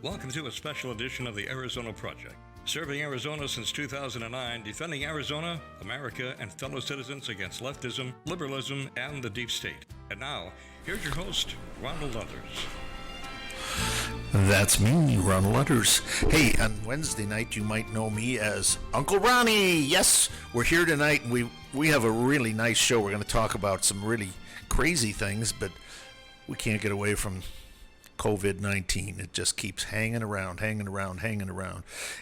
Welcome to a special edition of the Arizona Project. Serving Arizona since 2009, defending Arizona, America, and fellow citizens against leftism, liberalism, and the deep state. And now, here's your host, Ronald Utters. That's me, Ronald Utters. Hey, on Wednesday night, you might know me as Uncle Ronnie. Yes, we're here tonight, and we have a really nice show. We're going to talk about some really crazy things, but we can't get away from COVID-19. It just keeps hanging around.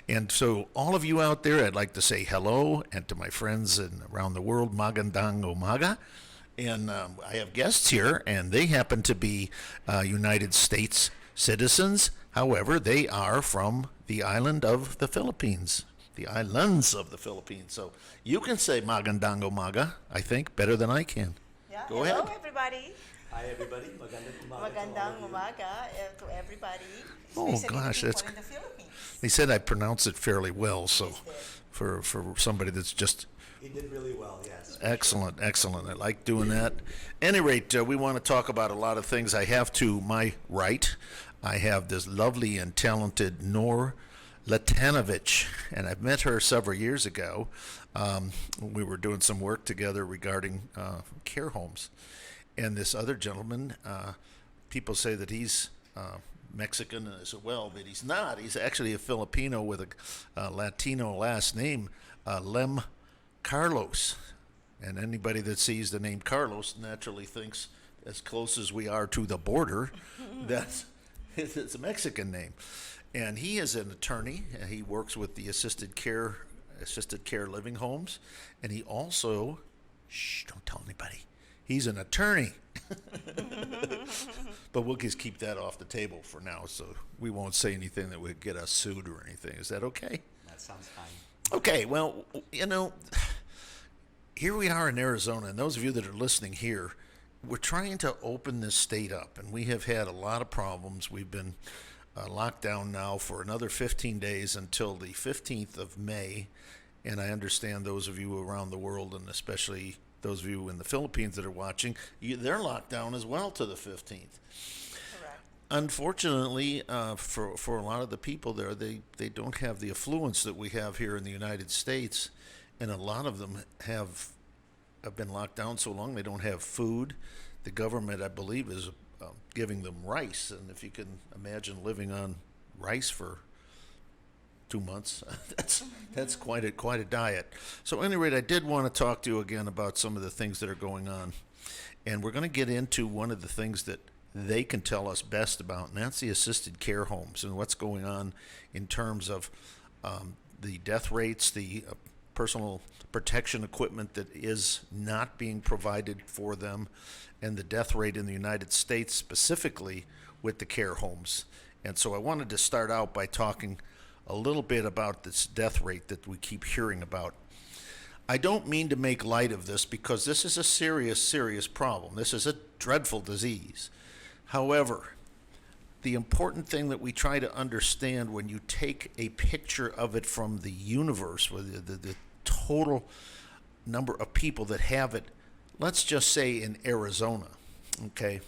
And so all of you out there, I'd like to say hello, and to my friends around the world, Magandang Umaga. And I have guests here, and they happen to be United States citizens. However, they are from the island of the Philippines, the islands of the Philippines. So you can say Magandang Umaga, I think, better than I can. Yeah. Go Hello, ahead. everybody. Hi everybody, magandang umaga. Magandang umaga to everybody. Oh, Especially gosh, the that's people in the Philippines. They said I pronounce it fairly well, so Yes, for somebody that's just He did really well, yes. excellent. I like doing that. Any rate, we want to talk about a lot of things. I have to my right, I have this lovely and talented Noor Latanovich, and I've met her several years ago. We were doing some work together regarding care homes. And this other gentleman, people say that he's Mexican as well, but he's not. He's actually a Filipino with a Latino last name, Lem Carlos. And anybody that sees the name Carlos naturally thinks, as close as we are to the border, that it's a Mexican name. And he is an attorney. He works with the assisted care living homes. And he also, don't tell anybody, he's an attorney. But we'll just keep that off the table for now, so we won't say anything that would get us sued or anything. Is that okay? That sounds fine. Okay, well, here we are in Arizona, and those of you that are listening here, we're trying to open this state up, and we have had a lot of problems. We've been locked down now for another 15 days until the 15th of May, and I understand those of you around the world, and especially those of you in the Philippines that are watching, they're locked down as well to the 15th. Correct. Unfortunately, for a lot of the people there, they don't have the affluence that we have here in the United States, and a lot of them have been locked down so long they don't have food. The government, I believe, is giving them rice, and if you can imagine living on rice for 2 months, that's quite a diet. So, at any rate, I did want to talk to you again about some of the things that are going on, and we're going to get into one of the things that they can tell us best about, and that's the assisted care homes and what's going on in terms of the death rates, the personal protection equipment that is not being provided for them, and the death rate in the United States specifically with the care homes. And so I wanted to start out by talking a little bit about this death rate that we keep hearing about. I don't mean to make light of this because this is a serious problem. This is a dreadful disease. However, the important thing that we try to understand when you take a picture of it from the universe, with the total number of people that have it, let's just say in Arizona, okay,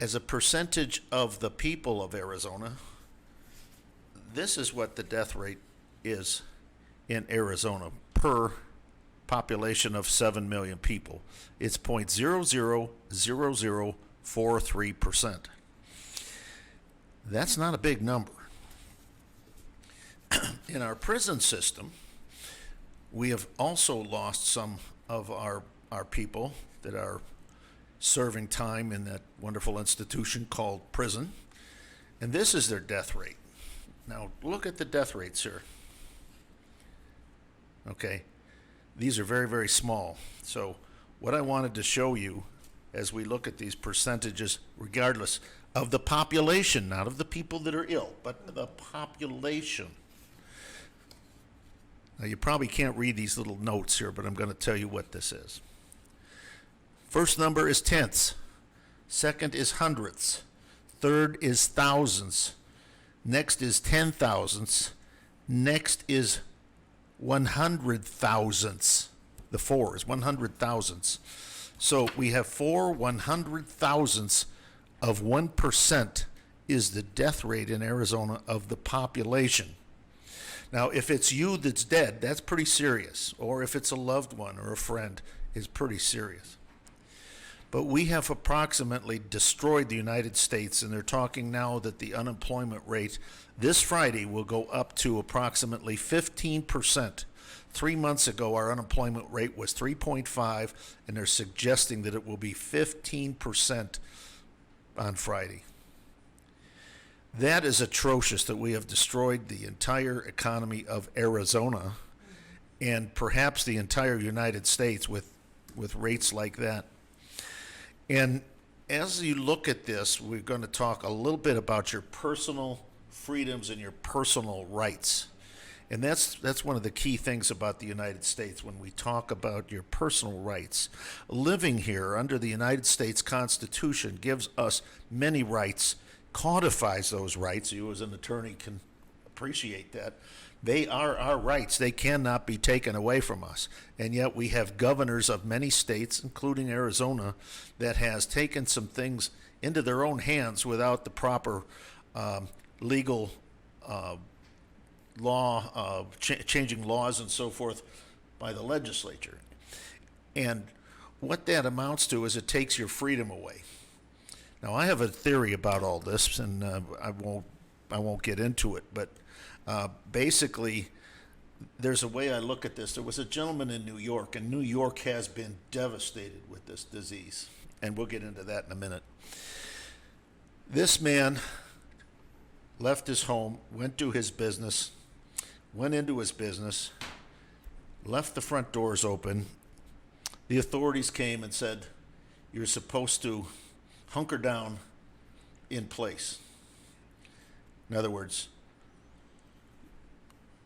as a percentage of the people of Arizona, this is what the death rate is in Arizona per population of 7 million people. It's 0.000043%. That's not a big number. In our prison system, we have also lost some of our people that are serving time in that wonderful institution called prison. And this is their death rate. Now, look at the death rates here. Okay, these are very small. So what I wanted to show you as we look at these percentages, regardless of the population, not of the people that are ill, but the population. Now, you probably can't read these little notes here, but I'm going to tell you what this is. First number is tenths. Second is hundredths. Third is thousands. Next is 10,000ths. Next is 100,000ths. The 4 is 100,000ths. So we have 4 100,000ths of 1% is the death rate in Arizona of the population. Now, if it's you that's dead, that's pretty serious. Or if it's a loved one or a friend, it's pretty serious. But we have approximately destroyed the United States, and they're talking now that the unemployment rate this Friday will go up to approximately 15%. 3 months ago, our unemployment rate was 3.5, and they're suggesting that it will be 15% on Friday. That is atrocious that we have destroyed the entire economy of Arizona and perhaps the entire United States with rates like that. And as you look at this, we're going to talk a little bit about your personal freedoms and your personal rights. And that's one of the key things about the United States when we talk about your personal rights. Living here under the United States Constitution gives us many rights, codifies those rights. You as an attorney can appreciate that. They are our rights. They cannot be taken away from us. And yet we have governors of many states, including Arizona, that has taken some things into their own hands without the proper legal law, changing laws and so forth by the legislature. And what that amounts to is it takes your freedom away. Now, I have a theory about all this, and I won't get into it, but basically, there's a way I look at this. There was a gentleman in New York, and New York has been devastated with this disease, and we'll get into that in a minute. This man left his home, went into his business, left the front doors open. The authorities came and said, "You're supposed to hunker down in place." In other words,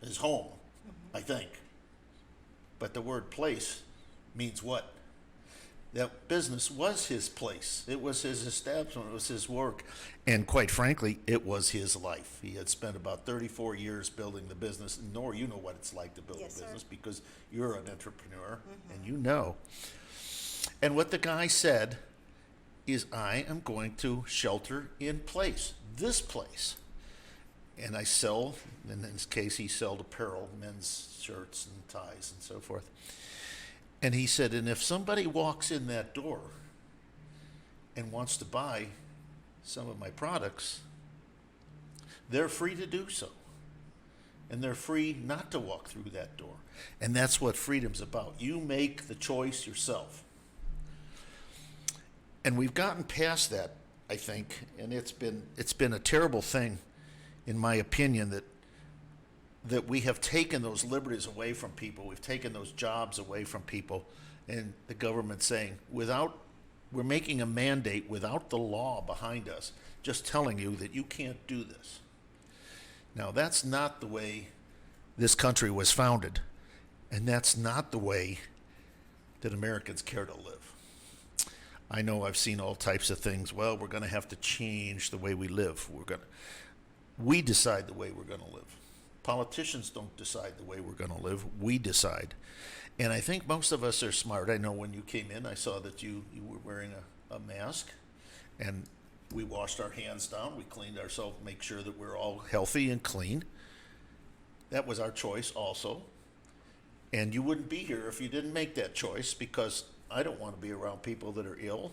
his home, I think. But the word place means what? That business was his place. It was his establishment. It was his work. And quite frankly, it was his life. He had spent about 34 years building the business. Nor you know what it's like to build Yes, a business sir. because you're an entrepreneur and you know. And what the guy said is, I am going to shelter in place, this place. And I sell, in this case, he sold apparel, men's shirts and ties and so forth. And he said, and if somebody walks in that door and wants to buy some of my products, they're free to do so. And they're free not to walk through that door. And that's what freedom's about. You make the choice yourself. And we've gotten past that, I think, and it's been a terrible thing, in my opinion, that we have taken those liberties away from people. We've taken those jobs away from people, and the government saying, we're making a mandate without the law behind us, just telling you that you can't do this. Now, that's not the way this country was founded, and that's not the way that Americans care to live. I know I've seen all types of things. Well, we're going to have to change the way we live. We decide the way we're going to live. Politicians don't decide the way we're going to live. We decide. And I think most of us are smart. I know when you came in, I saw that you were wearing a mask, and we washed our hands down. We cleaned ourselves, make sure that we're all healthy and clean. That was our choice also. And you wouldn't be here if you didn't make that choice, because I don't want to be around people that are ill,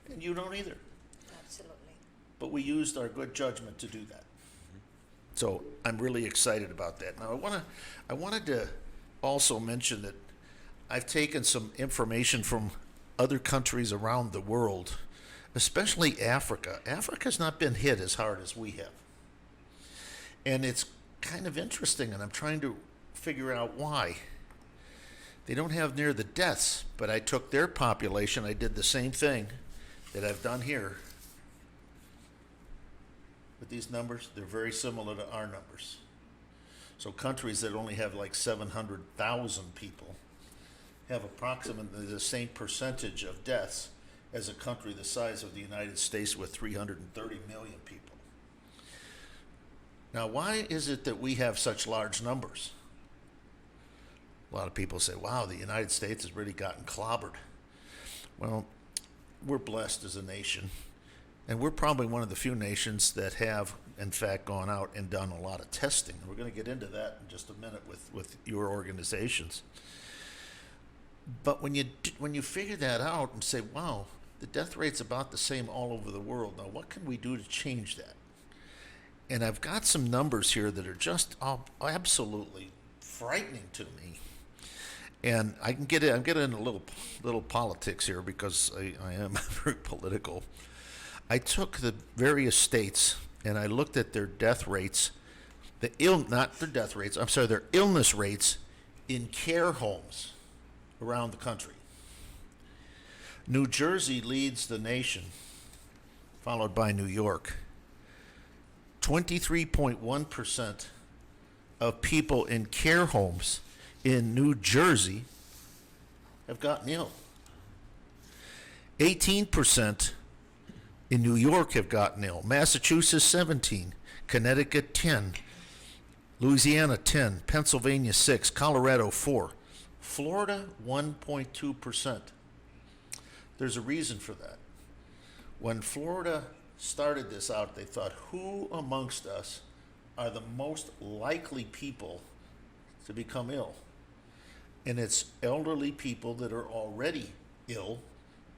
and you don't either. Absolutely. But we used our good judgment to do that. So I'm really excited about that. Now I wanted to also mention that I've taken some information from other countries around the world, especially Africa. Africa's not been hit as hard as we have. And it's kind of interesting, and I'm trying to figure out why. They don't have near the deaths, but I took their population, I did the same thing that I've done here. But these numbers, they're very similar to our numbers. So countries that only have like 700,000 people have approximately the same percentage of deaths as a country the size of the United States with 330 million people. Now, why is it that we have such large numbers? A lot of people say, wow, the United States has really gotten clobbered. Well, we're blessed as a nation. And we're probably one of the few nations that have, in fact, gone out and done a lot of testing. We're going to get into that in just a minute with your organizations. But when you figure that out and say, wow, the death rate's about the same all over the world, now what can we do to change that? And I've got some numbers here that are just absolutely frightening to me. And I'm getting into a little politics here because I am very political. I took the various states and I looked at their death rates, their illness rates in care homes around the country. New Jersey leads the nation, followed by New York. 23.1% of people in care homes in New Jersey have gotten ill. 18% in New York have gotten ill. Massachusetts 17, Connecticut 10, Louisiana 10, Pennsylvania 6, Colorado 4, Florida 1.2%. There's a reason for that. When Florida started this out, they thought, who amongst us are the most likely people to become ill? And it's elderly people that are already ill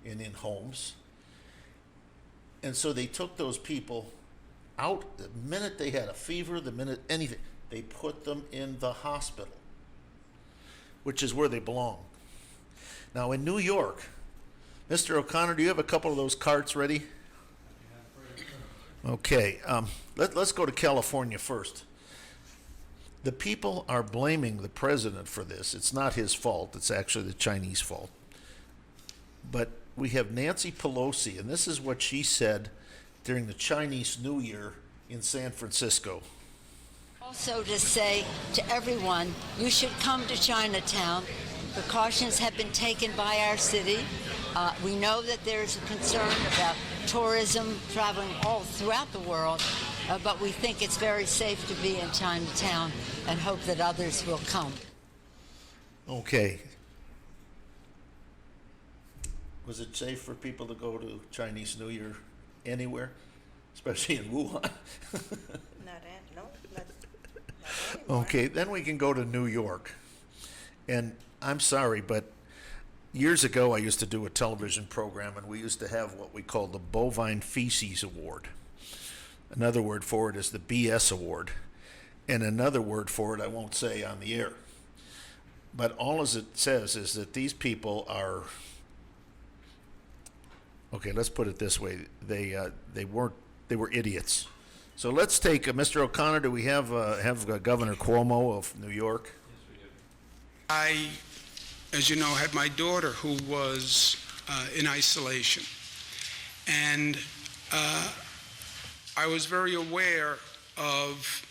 and in homes. And so they took those people out the minute they had a fever, the minute anything, they put them in the hospital, which is where they belong. Now in New York, Mr. O'Connor, do you have a couple of those carts ready? Okay, let's go to California first. The people are blaming the president for this. It's not his fault. It's actually the Chinese fault. But we have Nancy Pelosi, and this is what she said during the Chinese New Year in San Francisco. Also to say to everyone, you should come to Chinatown. Precautions have been taken by our city. We know that there's a concern about tourism traveling all throughout the world, but we think it's very safe to be in Chinatown and hope that others will come. Okay. Was it safe for people to go to Chinese New Year anywhere, especially in Wuhan? Not anymore. Okay, then we can go to New York. And I'm sorry, but years ago I used to do a television program, and we used to have what we called the Bovine Feces Award. Another word for it is the BS Award. And another word for it I won't say on the air. But all as it says is that these people are, okay, let's put it this way. They were idiots. So let's take Mr. O'Connor. Do we have Governor Cuomo of New York? I, as you know, had my daughter who was in isolation. And I was very aware of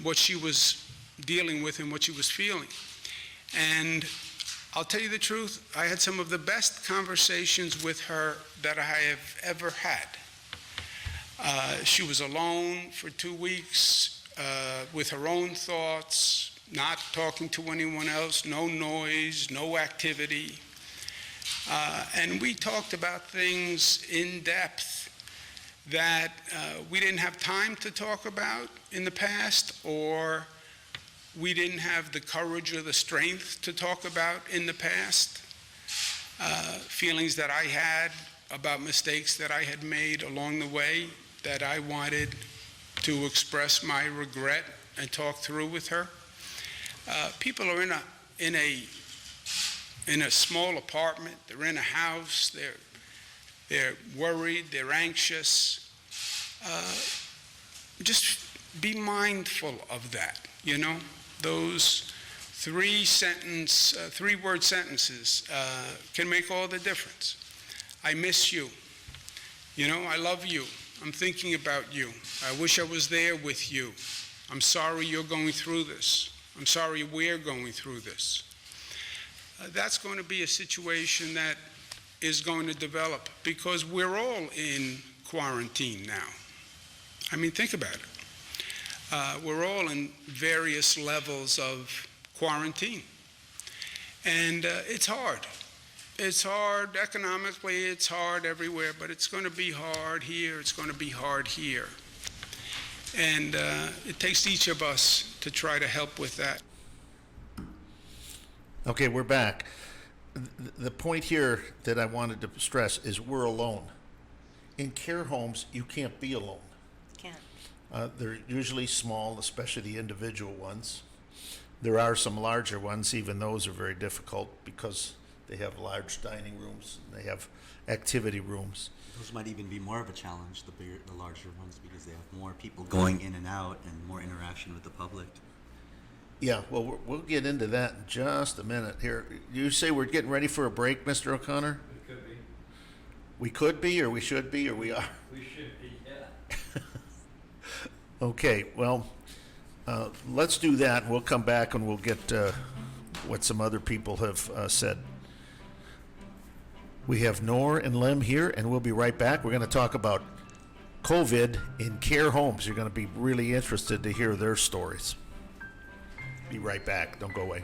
what she was dealing with and what she was feeling. And I'll tell you the truth, I had some of the best conversations with her that I have ever had. She was alone for 2 weeks with her own thoughts, not talking to anyone else, no noise, no activity. And we talked about things in depth that we didn't have time to talk about in the past, or we didn't have the courage or the strength to talk about in the past. Feelings that I had about mistakes that I had made along the way that I wanted to express my regret and talk through with her. People are in a small apartment. They're in a house. They're worried. They're anxious. Just be mindful of that. You know, those three-word sentences can make all the difference. I miss you. You know, I love you. I'm thinking about you. I wish I was there with you. I'm sorry you're going through this. I'm sorry we're going through this. That's going to be a situation that is going to develop because we're all in quarantine now. I mean, think about it. We're all in various levels of quarantine. And it's hard. It's hard economically, it's hard everywhere, but it's going to be hard here, it's going to be hard here. And it takes each of us to try to help with that. Okay, we're back. The point here that I wanted to stress is we're alone. In care homes, you can't be alone. Can't. They're usually small, especially the individual ones. There are some larger ones, even those are very difficult because they have large dining rooms, and they have activity rooms. Those might even be more of a challenge, the larger ones, because they have more people going in and out and more interaction with the public. Yeah, well, we'll get into that in just a minute here. You say we're getting ready for a break, Mr. O'Connor? It could be. We could be, or we should be, or we are. We should be, yeah. Okay, well, let's do that. We'll come back and we'll get what some other people have said. We have Nor and Lem here, and we'll be right back. We're going to talk about COVID in care homes. You're going to be really interested to hear their stories. Be right back. Don't go away.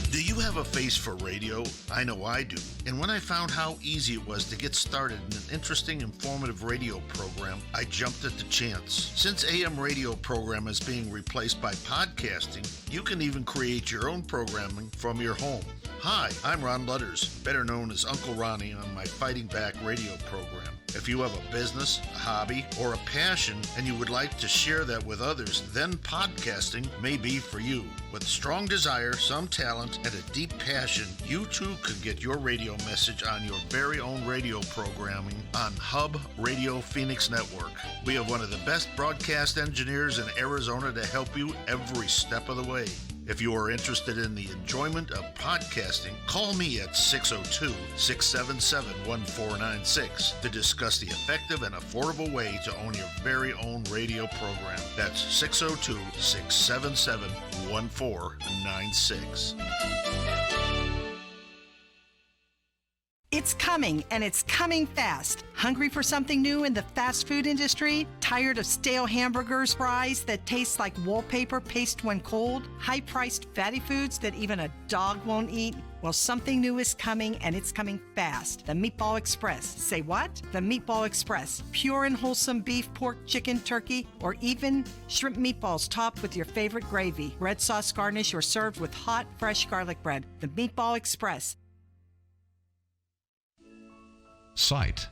Do you have a face for radio? I know I do. And when I found how easy it was to get started in an interesting, informative radio program, I jumped at the chance. Since AM radio program is being replaced by podcasting, you can even create your own programming from your home. Hi, I'm Ron Lutters, better known as Uncle Ronnie on my Fighting Back radio program. If you have a business, a hobby, or a passion and you would like to share that with others, then podcasting may be for you. With strong desire, some talent, and a deep passion, you too could get your radio message on your very own radio programming on Hub Radio Phoenix Network. We have one of the best broadcast engineers in Arizona to help you every step of the way. If you are interested in the enjoyment of podcasting, call me at 602-677-1496 to discuss the effective and affordable way to own your very own radio program. That's 602-677-1496. It's coming, and it's coming fast. Hungry for something new in the fast food industry? Tired of stale hamburgers, fries that taste like wallpaper paste when cold? High-priced fatty foods that even a dog won't eat? Well, something new is coming, and it's coming fast. The Meatball Express. Say what? The Meatball Express. Pure and wholesome beef, pork, chicken, turkey, or even shrimp meatballs topped with your favorite gravy. Red sauce garnish or served with hot, fresh garlic bread. The Meatball Express. Sight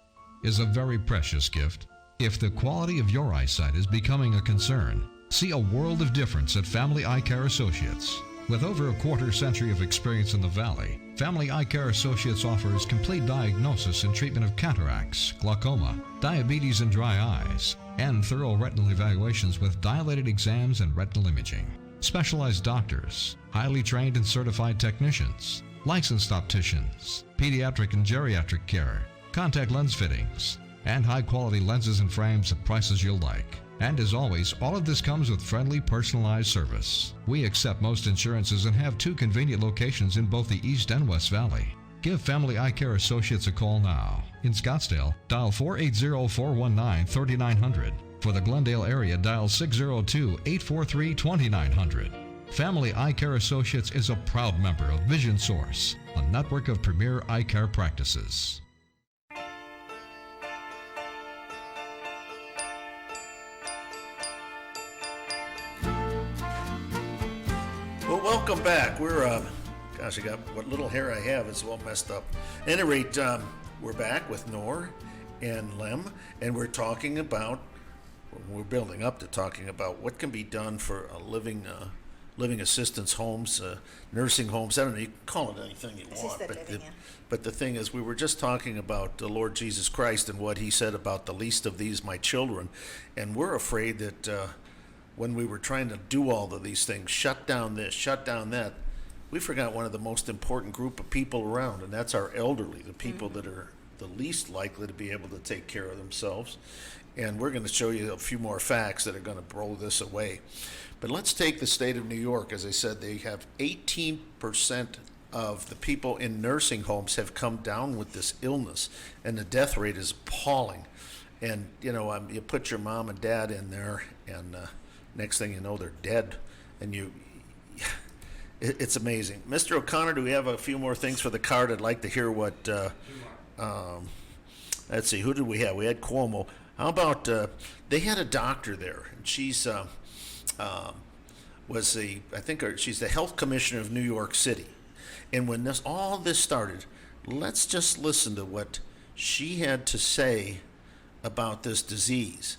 is a very precious gift. If the quality of your eyesight is becoming a concern, see a world of difference at Family Eye Care Associates. With over a quarter century of experience in the Valley, Family Eye Care Associates offers complete diagnosis and treatment of cataracts, glaucoma, diabetes and dry eyes, and thorough retinal evaluations with dilated exams and retinal imaging. Specialized doctors, highly trained and certified technicians, licensed opticians, pediatric and geriatric care, contact lens fittings, and high-quality lenses and frames at prices you'll like. And as always, all of this comes with friendly, personalized service. We accept most insurances and have 2 convenient locations in both the East and West Valley. Give Family Eye Care Associates a call now. In Scottsdale, dial 480-419-3900. For the Glendale area, dial 602-843-2900. Family Eye Care Associates is a proud member of Vision Source, a network of premier eye care practices. Well, welcome back. We're, gosh, I got what little hair I have is all messed up. At any rate, we're back with Nor and Lem, and we're talking about, we're building up to talking about what can be done for a living living assistance homes, nursing homes. I don't know, you can call it anything you want. Assisted But living, yeah. but the thing is, we were just talking about the Lord Jesus Christ and what he said about the least of these, my children. And we're afraid that when we were trying to do all of these things, shut down this, shut down that, we forgot one of the most important group of people around, and that's our elderly, the people that are the least likely to be able to take care of themselves. And we're going to show you a few more facts that are going to blow this away. But let's take the state of New York. As I said, they have 18% of the people in nursing homes have come down with this illness, and the death rate is appalling. And, you know, you put your mom and dad in there, and next thing you know, they're dead. And it's amazing. Mr. O'Connor, do we have a few more things for the card? I'd like to hear what, let's see, who did we have? We had Cuomo. How about, they had a doctor there, and she's, she's the health commissioner of New York City. And when all this started, let's just listen to what she had to say about this disease.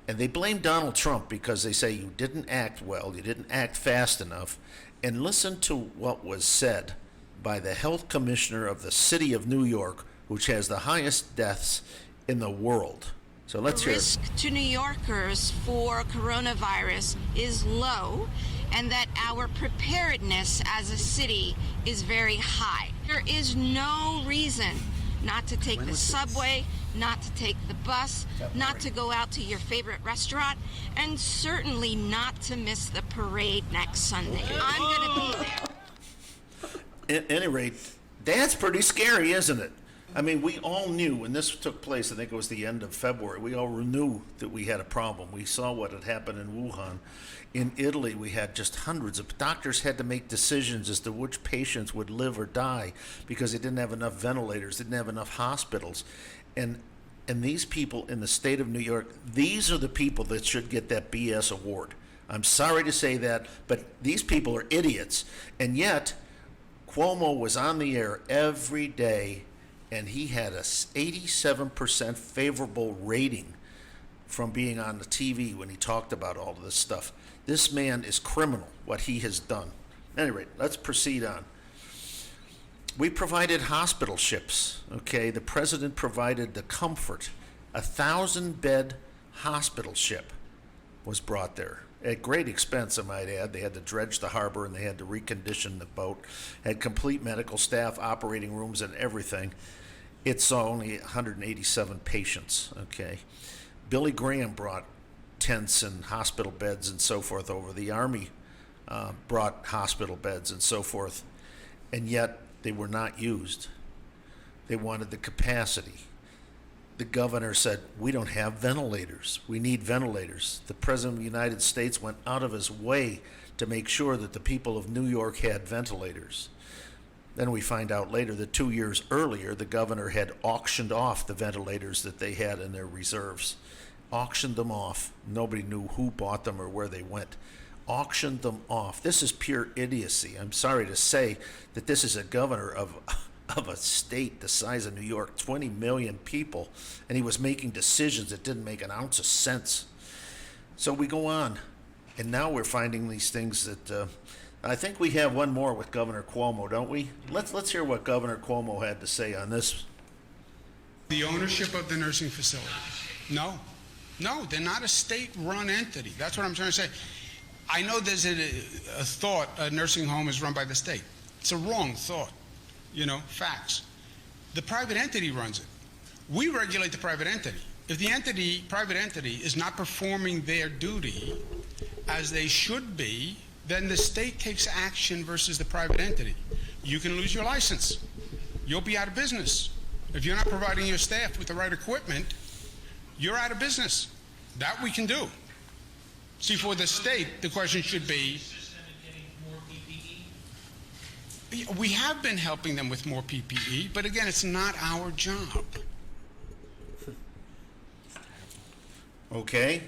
And they blame Donald Trump because they say you didn't act well, you didn't act fast enough. And listen to what was said by the health commissioner of the city of New York, which has the highest deaths in the world. So let's hear it. The risk to New Yorkers for coronavirus is low, and that our preparedness as a city is very high. There is no reason not to take the subway, not to take the bus, not to go out to your favorite restaurant, and certainly not to miss the parade next Sunday. I'm going to be there. At any rate, that's pretty scary, isn't it? I mean, we all knew when this took place, I think it was the end of February, we all knew that we had a problem. We saw what had happened in Wuhan. In Italy, we had just hundreds of doctors had to make decisions as to which patients would live or die because they didn't have enough ventilators, didn't have enough hospitals. And these people in the state of New York, these are the people that should get that BS award. I'm sorry to say that, but these people are idiots. And yet, Cuomo was on the air every day, and he had a 87% favorable rating from being on the TV when he talked about all of this stuff. This man is criminal, what he has done. At any rate, let's proceed on. We provided hospital ships, okay? The president provided the comfort. 1,000-bed hospital ship was brought there. At great expense, I might add. They had to dredge the harbor and they had to recondition the boat. Had complete medical staff, operating rooms, and everything. It saw only 187 patients, okay? Billy Graham brought tents and hospital beds and so forth over. The Army brought hospital beds and so forth, and yet they were not used. They wanted the capacity. The governor said, we don't have ventilators. We need ventilators. The President of the United States went out of his way to make sure that the people of New York had ventilators. Then we find out later that 2 years earlier, the governor had auctioned off the ventilators that they had in their reserves. Auctioned them off. Nobody knew who bought them or where they went. Auctioned them off. This is pure idiocy. I'm sorry to say that this is a governor of a state the size of New York, 20 million people, and he was making decisions that didn't make an ounce of sense. So we go on, and now we're finding these things that I think we have one more with Governor Cuomo, don't we? Let's hear what Governor Cuomo had to say on this. The ownership of the nursing facility. No, they're not a state-run entity. That's what I'm trying to say. I know there's a thought a nursing home is run by the state. It's a wrong thought. Facts. The private entity runs it. We regulate the private entity. If the private entity is not performing their duty as they should be, then the state takes action versus the private entity. You can lose your license. You'll be out of business. If you're not providing your staff with the right equipment, you're out of business. That we can do. See, for the state, the question should be, we have been helping them with more PPE, but again, it's not our job. Okay.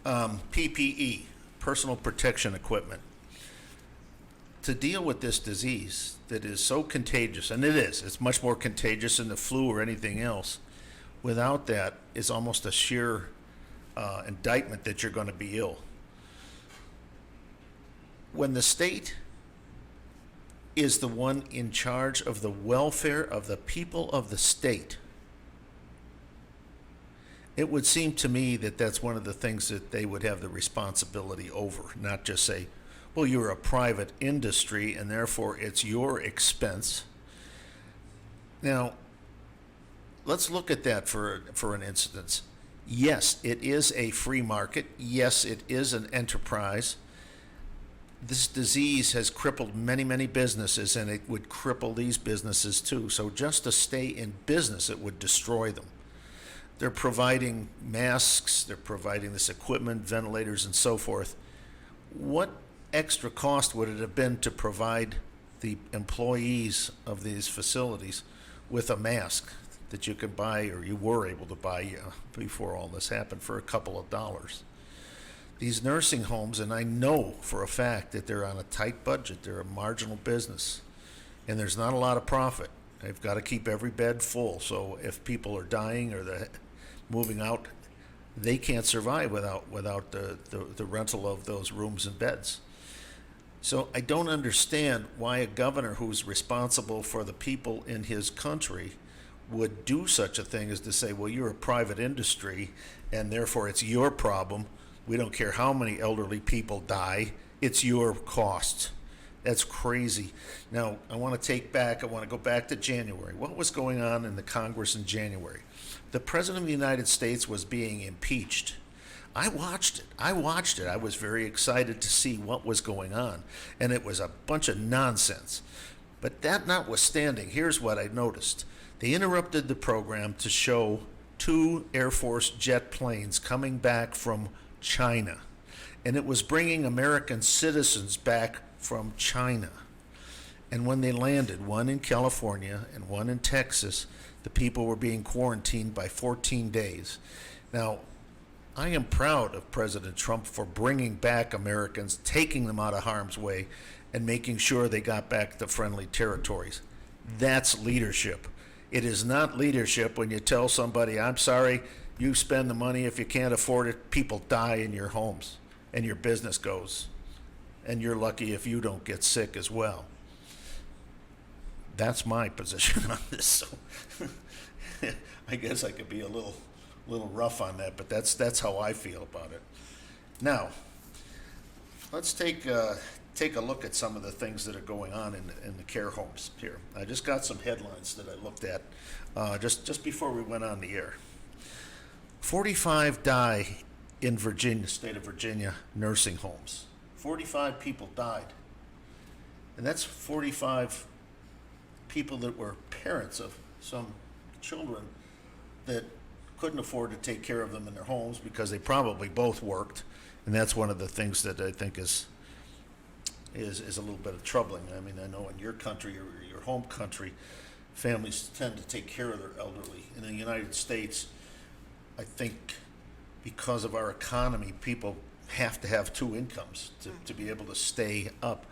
PPE, personal protection equipment. To deal with this disease that is so contagious, and it's much more contagious than the flu or anything else. Without that, it's almost a sheer indictment that you're going to be ill. when the state is the one in charge of the welfare of the people of the state, it would seem to me that that's one of the things that they would have the responsibility over, not just say, well, you're a private industry and therefore it's your expense. Now, let's look at that for an instance. Yes, it is a free market. Yes, it is an enterprise. This disease has crippled many, many businesses, and it would cripple these businesses too. So just to stay in business, it would destroy them. They're providing masks, they're providing this equipment, ventilators, and so forth. What extra cost would it have been to provide the employees of these facilities with a mask that you could buy, or you were able to buy before all this happened, for a couple of dollars? These nursing homes, and I know for a fact that they're on a tight budget, they're a marginal business, and there's not a lot of profit. They've got to keep every bed full, so if people are dying or they're moving out, they can't survive without the rental of those rooms and beds. So I don't understand why a governor who's responsible for the people in his country would do such a thing as to say, well, you're a private industry and therefore it's your problem. We don't care how many elderly people die. It's your cost. That's crazy. Now, I want to go back to January. What was going on in the Congress in January? The President of the United States was being impeached. I watched it. I was very excited to see what was going on, and it was a bunch of nonsense. But that notwithstanding, here's what I noticed. They interrupted the program to show 2 Air Force jet planes coming back from China, and it was bringing American citizens back from China. And when they landed, one in California and one in Texas, the people were being quarantined by 14 days. Now, I am proud of President Trump for bringing back Americans, taking them out of harm's way, and making sure they got back to friendly territories. That's leadership. It is not leadership when you tell somebody, I'm sorry, you spend the money, if you can't afford it, people die in your homes, and your business goes. And you're lucky if you don't get sick as well. That's my position on this. So I guess I could be a little rough on that, but that's how I feel about it. Now, let's take a look at some of the things that are going on in the care homes here. I just got some headlines that I looked at just before we went on the air. 45 die in Virginia, state of Virginia, nursing homes. 45 people died. And that's 45 people that were parents of some children that couldn't afford to take care of them in their homes because they probably both worked. And that's one of the things that I think is a little bit of troubling. I mean, I know in your country or your home country, families tend to take care of their elderly. In the United States, I think because of our economy, people have to have 2 incomes to be able to stay up,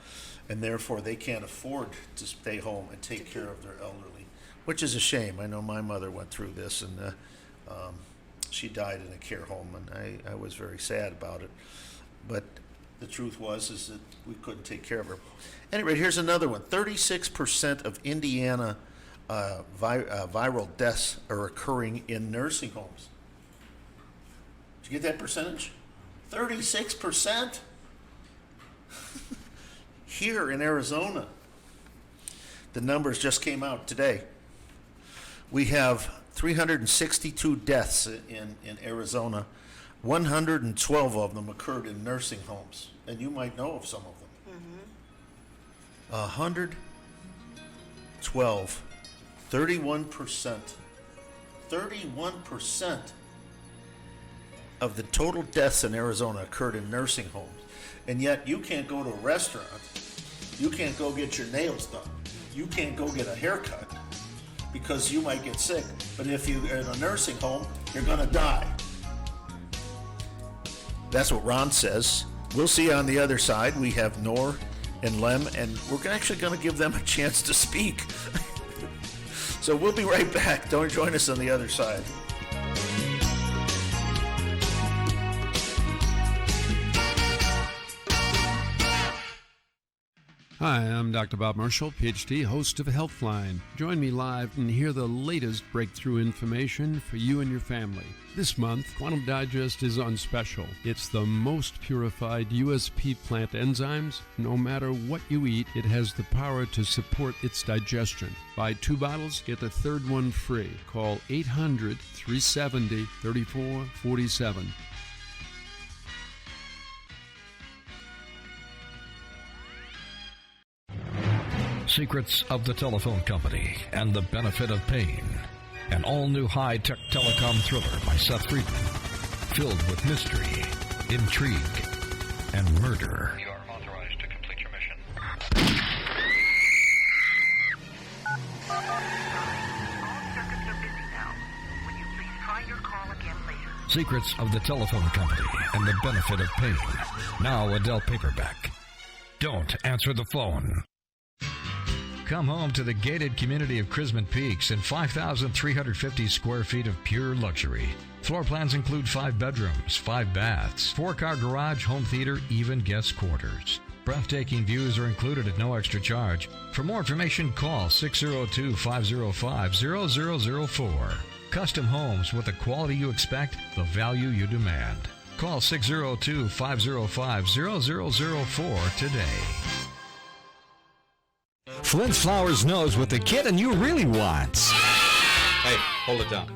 and therefore they can't afford to stay home and take care of their elderly, which is a shame. I know my mother went through this, and she died in a care home, and I was very sad about it. But the truth is that we couldn't take care of her. Anyway, here's another one. 36% of Indiana viral deaths are occurring in nursing homes. Did you get that percentage? 36%? Here in Arizona, the numbers just came out today. We have 362 deaths in Arizona. 112 of them occurred in nursing homes, and you might know of some of them. 112, 31%. 31% of the total deaths in Arizona occurred in nursing homes. And yet you can't go to a restaurant, you can't go get your nails done, you can't go get a haircut because you might get sick. But if you're in a nursing home, you're gonna die. That's what Ron says. We'll see on the other side. We have Nor and Lem, and we're actually gonna give them a chance to speak. So we'll be right back. Don't join us on the other side. Hi, I'm Dr. Bob Marshall, PhD, host of Healthline. Join me live and hear the latest breakthrough information for you and your family. This month, Quantum Digest is on special. It's the most purified USP plant enzymes. No matter what you eat, it has the power to support its digestion. Buy 2 bottles, get the third one free. Call 800-370-3447. Secrets of the Telephone Company and the Benefit of Pain. An all-new high-tech telecom thriller by Seth Friedman. Filled with mystery, intrigue, and murder. You are authorized to complete your mission. Secrets of the Telephone Company and the Benefit of Pain. Now a Dell paperback. Don't answer the phone. Come home to the gated community of Chrisman Peaks in 5,350 square feet of pure luxury. Floor plans include 5 bedrooms, 5 baths, 4-car garage, home theater, even guest quarters. Breathtaking views are included at no extra charge. For more information, call 602-505-0004. Custom homes with the quality you expect, the value you demand. Call 602-505-0004 today. Flynn's Flowers knows what the kid and you really wants. Hey, hold it down.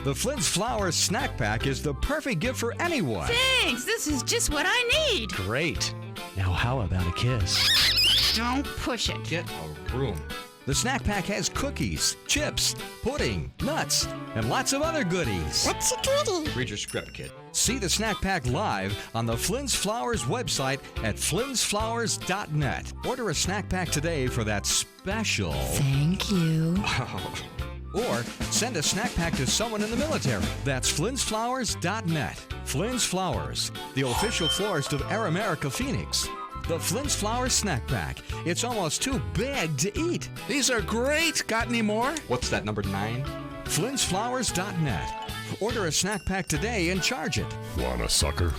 The Flynn's Flowers snack pack is the perfect gift for anyone. Thanks, this is just what I need. Great. Now how about a kiss? Don't push it. Get a room. The snack pack has cookies, chips, pudding, nuts, and lots of other goodies. What's a goodie? Read your script, kid. See the snack pack live on the Flynn's Flowers website at flynn'sflowers.net. Order a snack pack today for that special. Thank you. Or send a snack pack to someone in the military. That's flynn'sflowers.net. Flynn's Flowers, the official florist of Air America Phoenix. The Flynn's Flowers snack pack. It's almost too big to eat. These are great. Got any more? What's that, number 9? flynn'sflowers.net. Order a snack pack today and charge it. Want a sucker?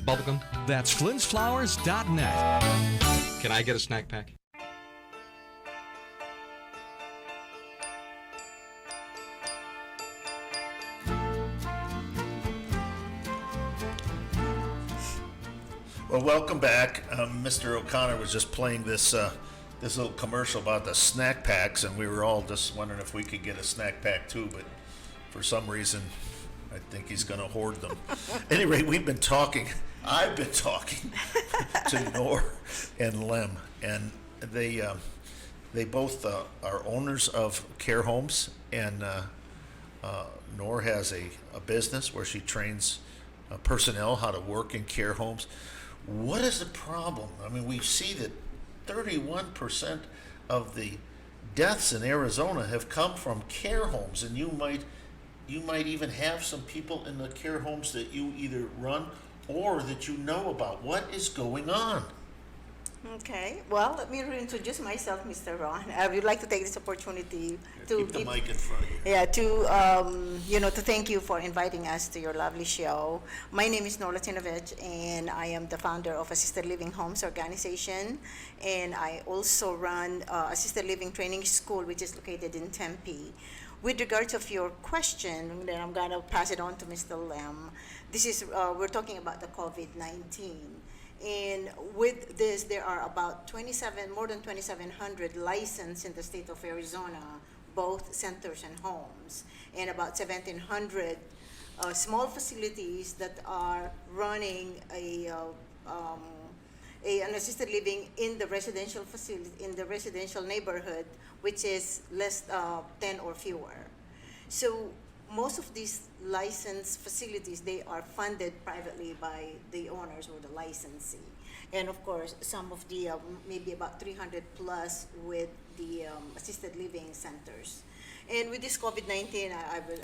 Bubblegum? That's flynn'sflowers.net. Can I get a snack pack? Well, welcome back. Mr. O'Connor was just playing this this little commercial about the snack packs, and we were all just wondering if we could get a snack pack too, but for some reason, I think he's going to hoard them. At any rate, I've been talking to Nor and Lem, and they both are owners of care homes, and Nor has a business where she trains personnel how to work in care homes. What is the problem? I mean, we see that 31% of the deaths in Arizona have come from care homes, and you might even have some people in the care homes that you either run or that you know about. What is going on? Okay, well, let me reintroduce myself, Mr. Ron. I would like to take this opportunity to keep the mic in front of you. Yeah, to to thank you for inviting us to your lovely show. My name is Nor Latinovich, and I am the founder of Assisted Living Homes Organization, and I also run Assisted Living Training School, which is located in Tempe. With regards of your question, then I'm gonna pass it on to Mr. Lem. This is we're talking about the COVID-19. And with this, there are about more than 2,700 licensed in the state of Arizona, both centers and homes, and about 1,700 small facilities that are running an assisted living in the residential facility, in the residential neighborhood, which is less 10 or fewer. So most of these licensed facilities, they are funded privately by the owners or the licensee. And of course, some of the, maybe about 300 plus with the assisted living centers. And with this COVID-19,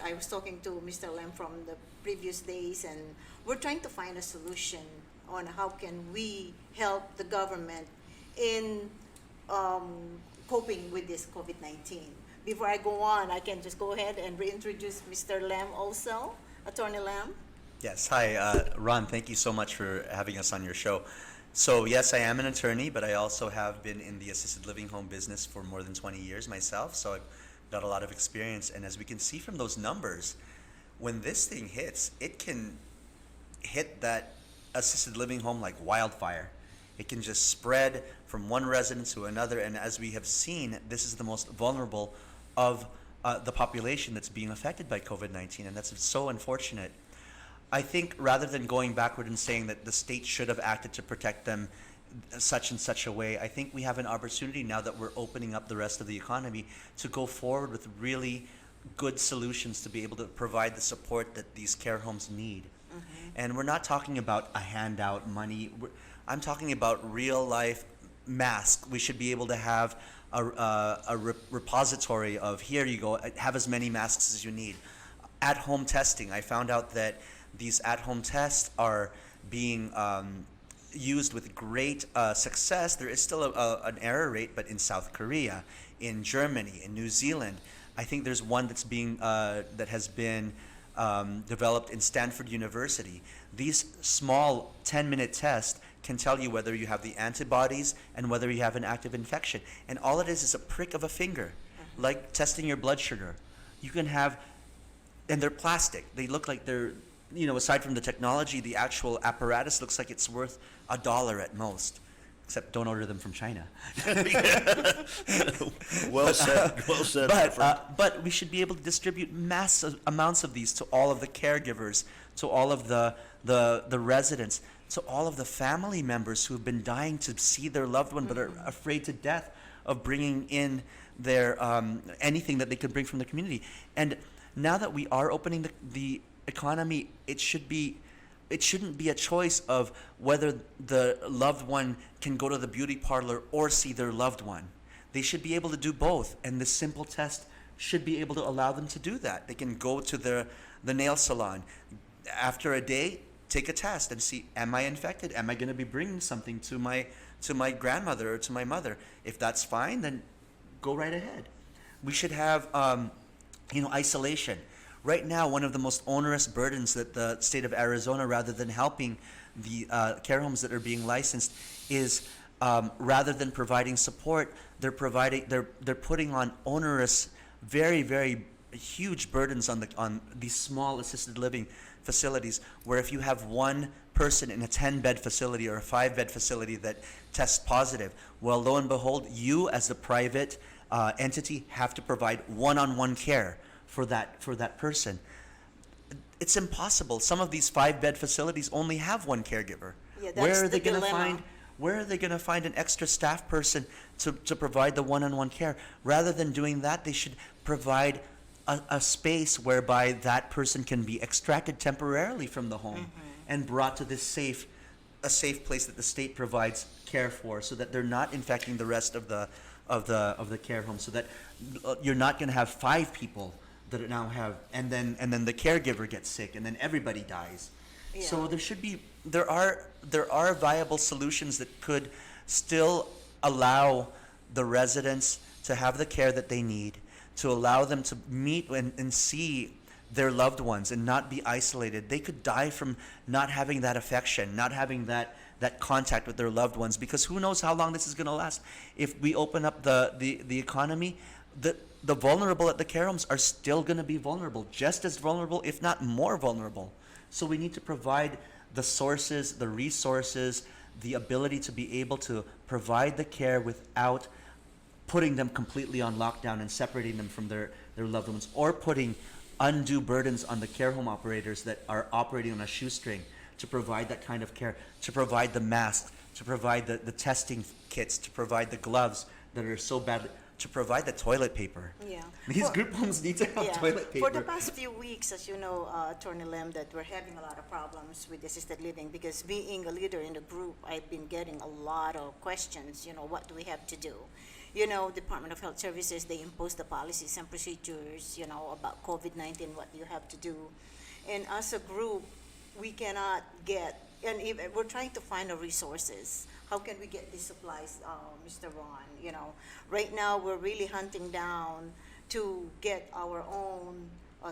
I was talking to Mr. Lem from the previous days, and we're trying to find a solution on how can we help the government in coping with this COVID-19. Before I go on, I can just go ahead and reintroduce Mr. Lem also, Attorney Lem. Yes, hi, Ron, thank you so much for having us on your show. So yes, I am an attorney, but I also have been in the assisted living home business for more than 20 years myself. So I've got a lot of experience. And as we can see from those numbers, when this thing hits, it can hit that assisted living home like wildfire. It can just spread from one resident to another. And as we have seen, this is the most vulnerable of the population that's being affected by COVID-19. And that's so unfortunate. I think rather than going backward and saying that the state should have acted to protect them such and such a way, I think we have an opportunity now that we're opening up the rest of the economy to go forward with really good solutions to be able to provide the support that these care homes need. And we're not talking about a handout money. I'm talking about real life masks. We should be able to have a repository of, here you go, have as many masks as you need. At-home testing. I found out that these at-home tests are being used with great success. There is still an error rate, but in South Korea, in Germany, in New Zealand, I think there's one that's being that has been developed in Stanford University. These small 10-minute tests can tell you whether you have the antibodies and whether you have an active infection. And all it is a prick of a finger, like testing your blood sugar. You can have, and they're plastic. They look like they're, you know, aside from the technology, the actual apparatus looks like it's worth $1 at most. Except don't order them from China. Well said. Well said. But we should be able to distribute massive amounts of these to all of the caregivers, to all of the residents, to all of the family members who have been dying to see their loved one but are afraid to death of bringing in their anything that they could bring from the community. And now that we are opening the economy, it shouldn't be a choice of whether the loved one can go to the beauty parlor or see their loved one. They should be able to do both, and this simple test should be able to allow them to do that. They can go to the nail salon. After a day, take a test and see, am I infected? Am I going to be bringing something to my grandmother or to my mother? If that's fine, then go right ahead. We should have isolation. Right now, one of the most onerous burdens that the state of Arizona, rather than helping the care homes that are being licensed, is rather than providing support, they're putting on onerous, very, very huge burdens on these small assisted living facilities, where if you have one person in a 10-bed facility or a 5-bed facility that tests positive, well, lo and behold, you as the private entity have to provide one-on-one care for that person. It's impossible. Some of these 5-bed facilities only have one caregiver. Yeah, that's the dilemma. Where are they going to find an extra staff person to provide the one-on-one care? Rather than doing that, they should provide a space whereby that person can be extracted temporarily from the home and brought to a safe place that the state provides care for, so that they're not infecting the rest of the care home, so that you're not going to have 5 people that now have, and then the caregiver gets sick, and then everybody dies. Yeah. So there are viable solutions that could still allow the residents to have the care that they need, to allow them to meet and see their loved ones and not be isolated. They could die from not having that affection, not having that contact with their loved ones, because who knows how long this is going to last. If we open up the economy, the vulnerable at the care homes are still going to be vulnerable, just as vulnerable, if not more vulnerable. So we need to provide the sources, the resources, the ability to be able to provide the care without putting them completely on lockdown and separating them from their loved ones, or putting undue burdens on the care home operators that are operating on a shoestring to provide that kind of care, to provide the masks, to provide the testing kits, to provide the gloves that are so badly, to provide the toilet paper. Yeah. These group homes need to have toilet paper. For the past few weeks, as you know, Attorney Lim, that we're having a lot of problems with assisted living, because being a leader in the group, I've been getting a lot of questions, what do we have to do? Department of Health Services, they impose the policies and procedures, about COVID-19, what you have to do. And as a group, we cannot get, and even we're trying to find the resources. How can we get these supplies, Mr. Ron? Right now we're really hunting down to get our own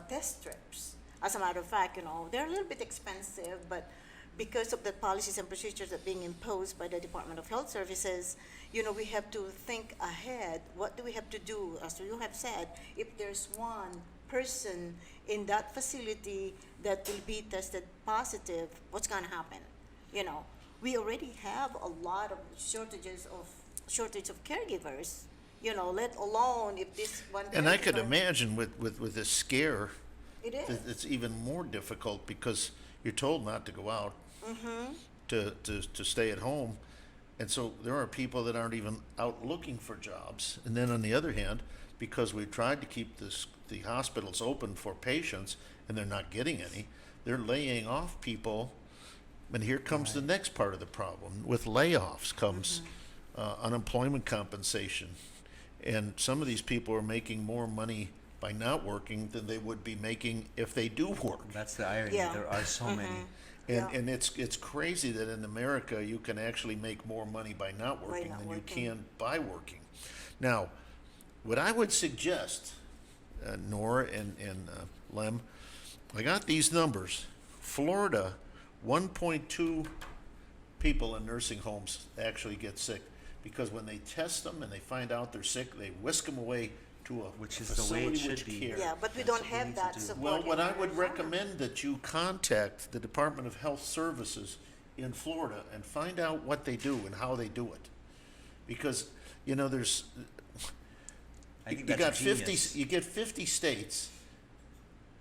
test strips. As a matter of fact, they're a little bit expensive, but because of the policies and procedures that are being imposed by the Department of Health Services, we have to think ahead. What do we have to do? As you have said, if there's one person in that facility that will be tested positive, what's going to happen? We already have a lot of shortage of caregivers, let alone if this one. And I could caregiver- imagine with this scare, It is. it's even more difficult because you're told not to go out, to stay at home. And so there are people that aren't even out looking for jobs. And then on the other hand, because we tried to keep the hospitals open for patients and they're not getting any, they're laying off people. And here comes the next part of the problem. With layoffs comes unemployment compensation. And some of these people are making more money by not working than they would be making if they do work. That's the irony. Yeah. There are so many. And it's crazy that in America you can actually make more money by not working not than working. you can by working. Now, what I would suggest, Nora and Lem, I got these numbers. Florida, 1.2 people in nursing homes actually get sick because when they test them and they find out they're sick, they whisk them away to a Which is the way facility it should which be. care. Yeah, but we That's don't what we have need to that do. support. Well, what in I would Arizona. recommend that you contact the Department of Health Services in Florida and find out what they do and how they do it. Because, there's, I think you that's got genius. 50, you get 50 states,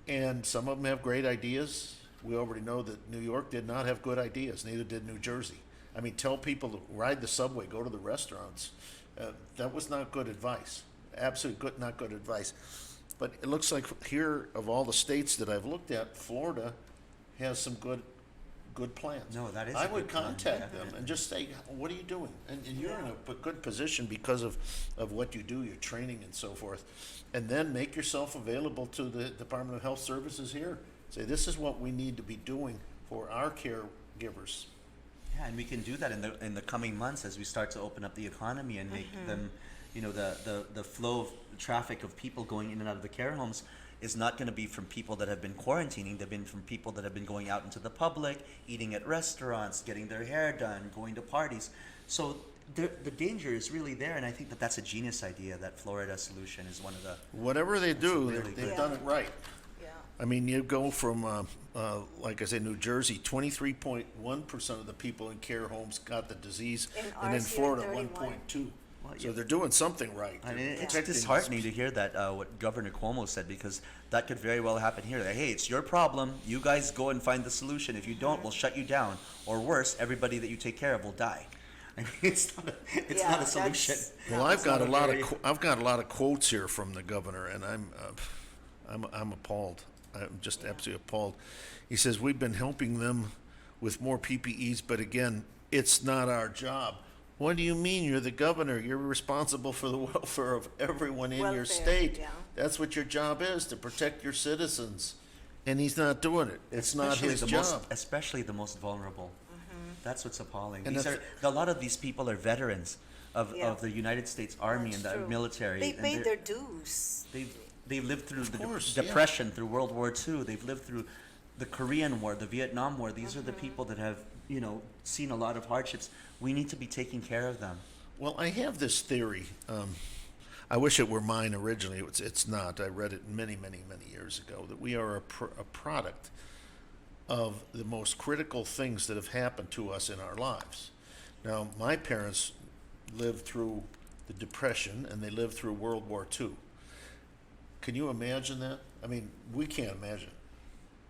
and some of them have great ideas. We already know that New York did not have good ideas, neither did New Jersey. I mean, tell people to ride the subway, go to the restaurants. That was not good advice. Absolutely not good advice. But it looks like here, of all the states that I've looked at, Florida has some good plans. No, that is I a would good plan, contact yeah. them and just say, what are you doing? And you're in a good position because of what you do, your training and so forth. And then make yourself available to the Department of Health Services here. Say, this is what we need to be doing for our caregivers. Yeah, and we can do that in the coming months as we start to open up the economy and make them, the flow of traffic of people going in and out of the care homes is not going to be from people that have been quarantining. They've been from people that have been going out into the public, eating at restaurants, getting their hair done, going to parties. So the danger is really there, and I think that's a genius idea. That Florida solution is one of the. Whatever they do, really they've good. done it right. Yeah. I mean, you go from, like I said, New Jersey, 23.1% of the people in care homes got the disease, And and in ours here, Florida, 31. 1.2. Well, So yeah. they're doing something right. I mean, They're it's protecting- disheartening to hear that what Governor Cuomo said, because that could very well happen here. That, hey, it's your problem. You guys go and find the solution. If you don't, we'll shut you down. Or worse, everybody that you take care of will die. I mean, it's not Yeah, not a solution. that's- Well, I've It's got not a lot very- I've got a lot of quotes here from the governor, and I'm appalled. I'm just absolutely appalled. He says we've been helping them with more PPEs, but again, it's not our job. What do you mean? You're the governor. You're responsible for the welfare of everyone in your Welfare, state. yeah. That's what your job is, to protect your citizens. And he's not doing it. It's not Especially his the job. especially the most vulnerable. That's what's appalling. And These if- a lot of these people are veterans of Yeah. the United States Army That's and the true. military. They and paid they're- their dues. They've lived through the course, yeah. Depression, through World War II. They've lived through the Korean War, the Vietnam War. These are the people that have, seen a lot of hardships. We need to be taking care of them. Well, I have this theory. I wish it were mine originally. It's not. I read it many, many, many years ago, that we are a product of the most critical things that have happened to us in our lives. Now, my parents lived through the Depression and they lived through World War II. Can you imagine that? I mean, we can't imagine it.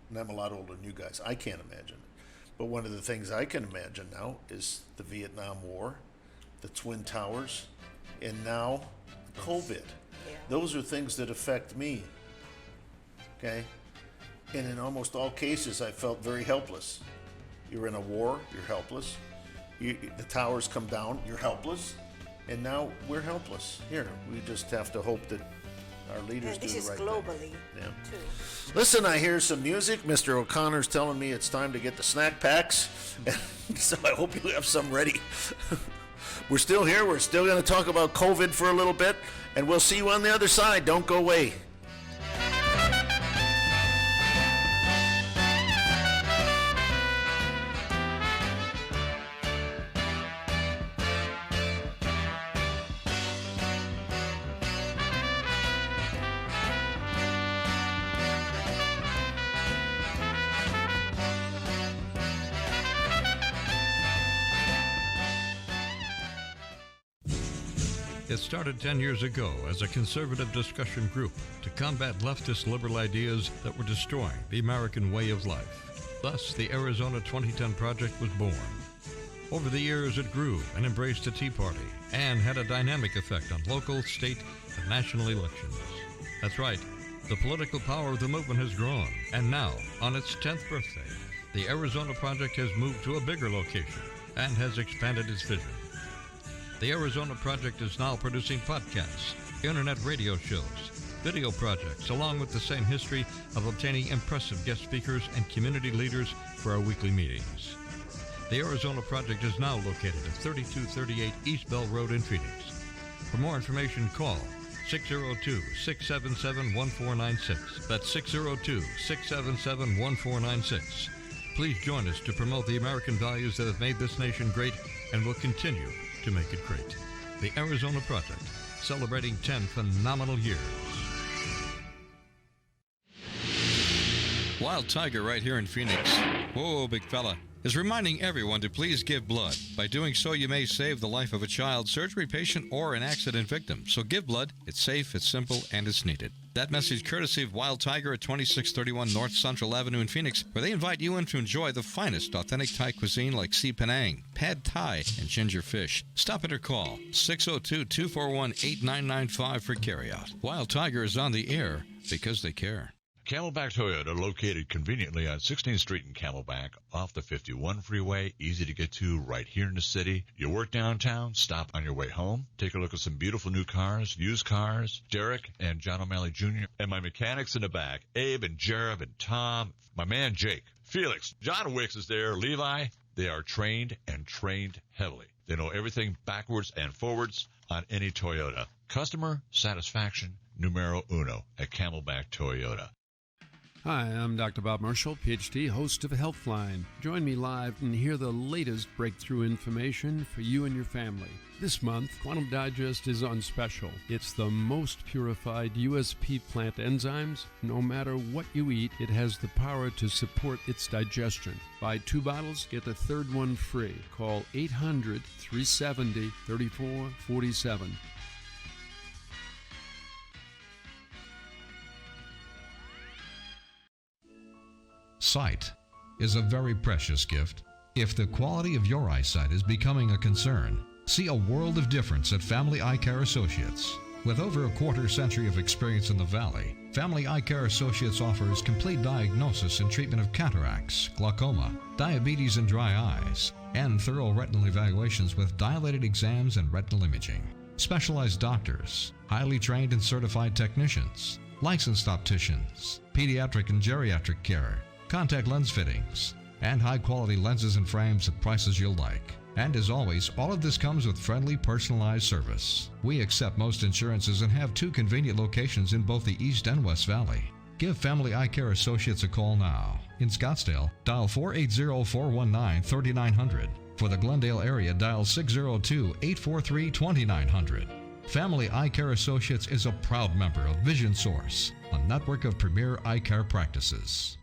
And I'm a lot older than you guys. I can't imagine it. But one of the things I can imagine now is the Vietnam War, the Twin Towers, and now COVID. Yeah. Those are things that affect me. Okay? And in almost all cases, I felt very helpless. You're in a war, you're helpless. The towers come down, you're helpless. And now we're helpless. Here, we just have to hope that our leaders And do this the is right globally, thing. Yeah. too. Listen, I hear some music. Mr. O'Connor's telling me it's time to get the snack packs. So I hope you have some ready. We're still here. We're still going to talk about COVID for a little bit. And we'll see you on the other side. Don't go away. It started 10 years ago as a conservative discussion group to combat leftist liberal ideas that were destroying the American way of life. Thus, the Arizona 2010 Project was born. Over the years, it grew and embraced the Tea Party and had a dynamic effect on local, state, and national elections. That's right, the political power of the movement has grown, and now, on its 10th birthday, the Arizona Project has moved to a bigger location and has expanded its vision. The Arizona Project is now producing podcasts, internet radio shows, video projects, along with the same history of obtaining impressive guest speakers and community leaders for our weekly meetings. The Arizona Project is now located at 3238 East Bell Road in Phoenix. For more information, call 602-677-1496. That's 602-677-1496. Please join us to promote the American values that have made this nation great and will continue to make it great. The Arizona Project, celebrating 10 phenomenal years. Wild Tiger right here in Phoenix. Whoa, big fella. Is reminding everyone to please give blood. By doing so, you may save the life of a child, surgery patient, or an accident victim. So give blood. It's safe, it's simple, and it's needed. That message courtesy of Wild Tiger at 2631 North Central Avenue in Phoenix, where they invite you in to enjoy the finest authentic Thai cuisine like Si Penang, Pad Thai, and ginger fish. Stop it or call 602-241-8995 for carryout. Wild Tiger is on the air because they care. Camelback Toyota, located conveniently on 16th Street in Camelback, off the 51 freeway, easy to get to right here in the city. You work downtown, stop on your way home, take a look at some beautiful new cars, used cars. Derek and John O'Malley Jr. and my mechanics in the back, Abe and Jereb and Tom, my man Jake, Felix, John Wicks is there, Levi. They are trained and trained heavily. They know everything backwards and forwards on any Toyota. Customer satisfaction numero uno at Camelback Toyota. Hi, I'm Dr. Bob Marshall, PhD, host of Healthline. Join me live and hear the latest breakthrough information for you and your family. This month, Quantum Digest is on special. It's the most purified USP plant enzymes. No matter what you eat, it has the power to support its digestion. Buy 2 bottles, get the third one free. Call 800-370-3447. Sight is a very precious gift. If the quality of your eyesight is becoming a concern, see a world of difference at Family Eye Care Associates. With over a quarter-century of experience in the Valley, Family Eye Care Associates offers complete diagnosis and treatment of cataracts, glaucoma, diabetes and dry eyes, and thorough retinal evaluations with dilated exams and retinal imaging. Specialized doctors, highly trained and certified technicians, licensed opticians, pediatric and geriatric care, contact lens fittings, and high-quality lenses and frames at prices you'll like. And as always, all of this comes with friendly, personalized service. We accept most insurances and have 2 convenient locations in both the East and West Valley. Give Family Eye Care Associates a call now. In Scottsdale, dial 480-419-3900. For the Glendale area, dial 602-843-2900. Family Eye Care Associates is a proud member of Vision Source, a network of premier eye care practices.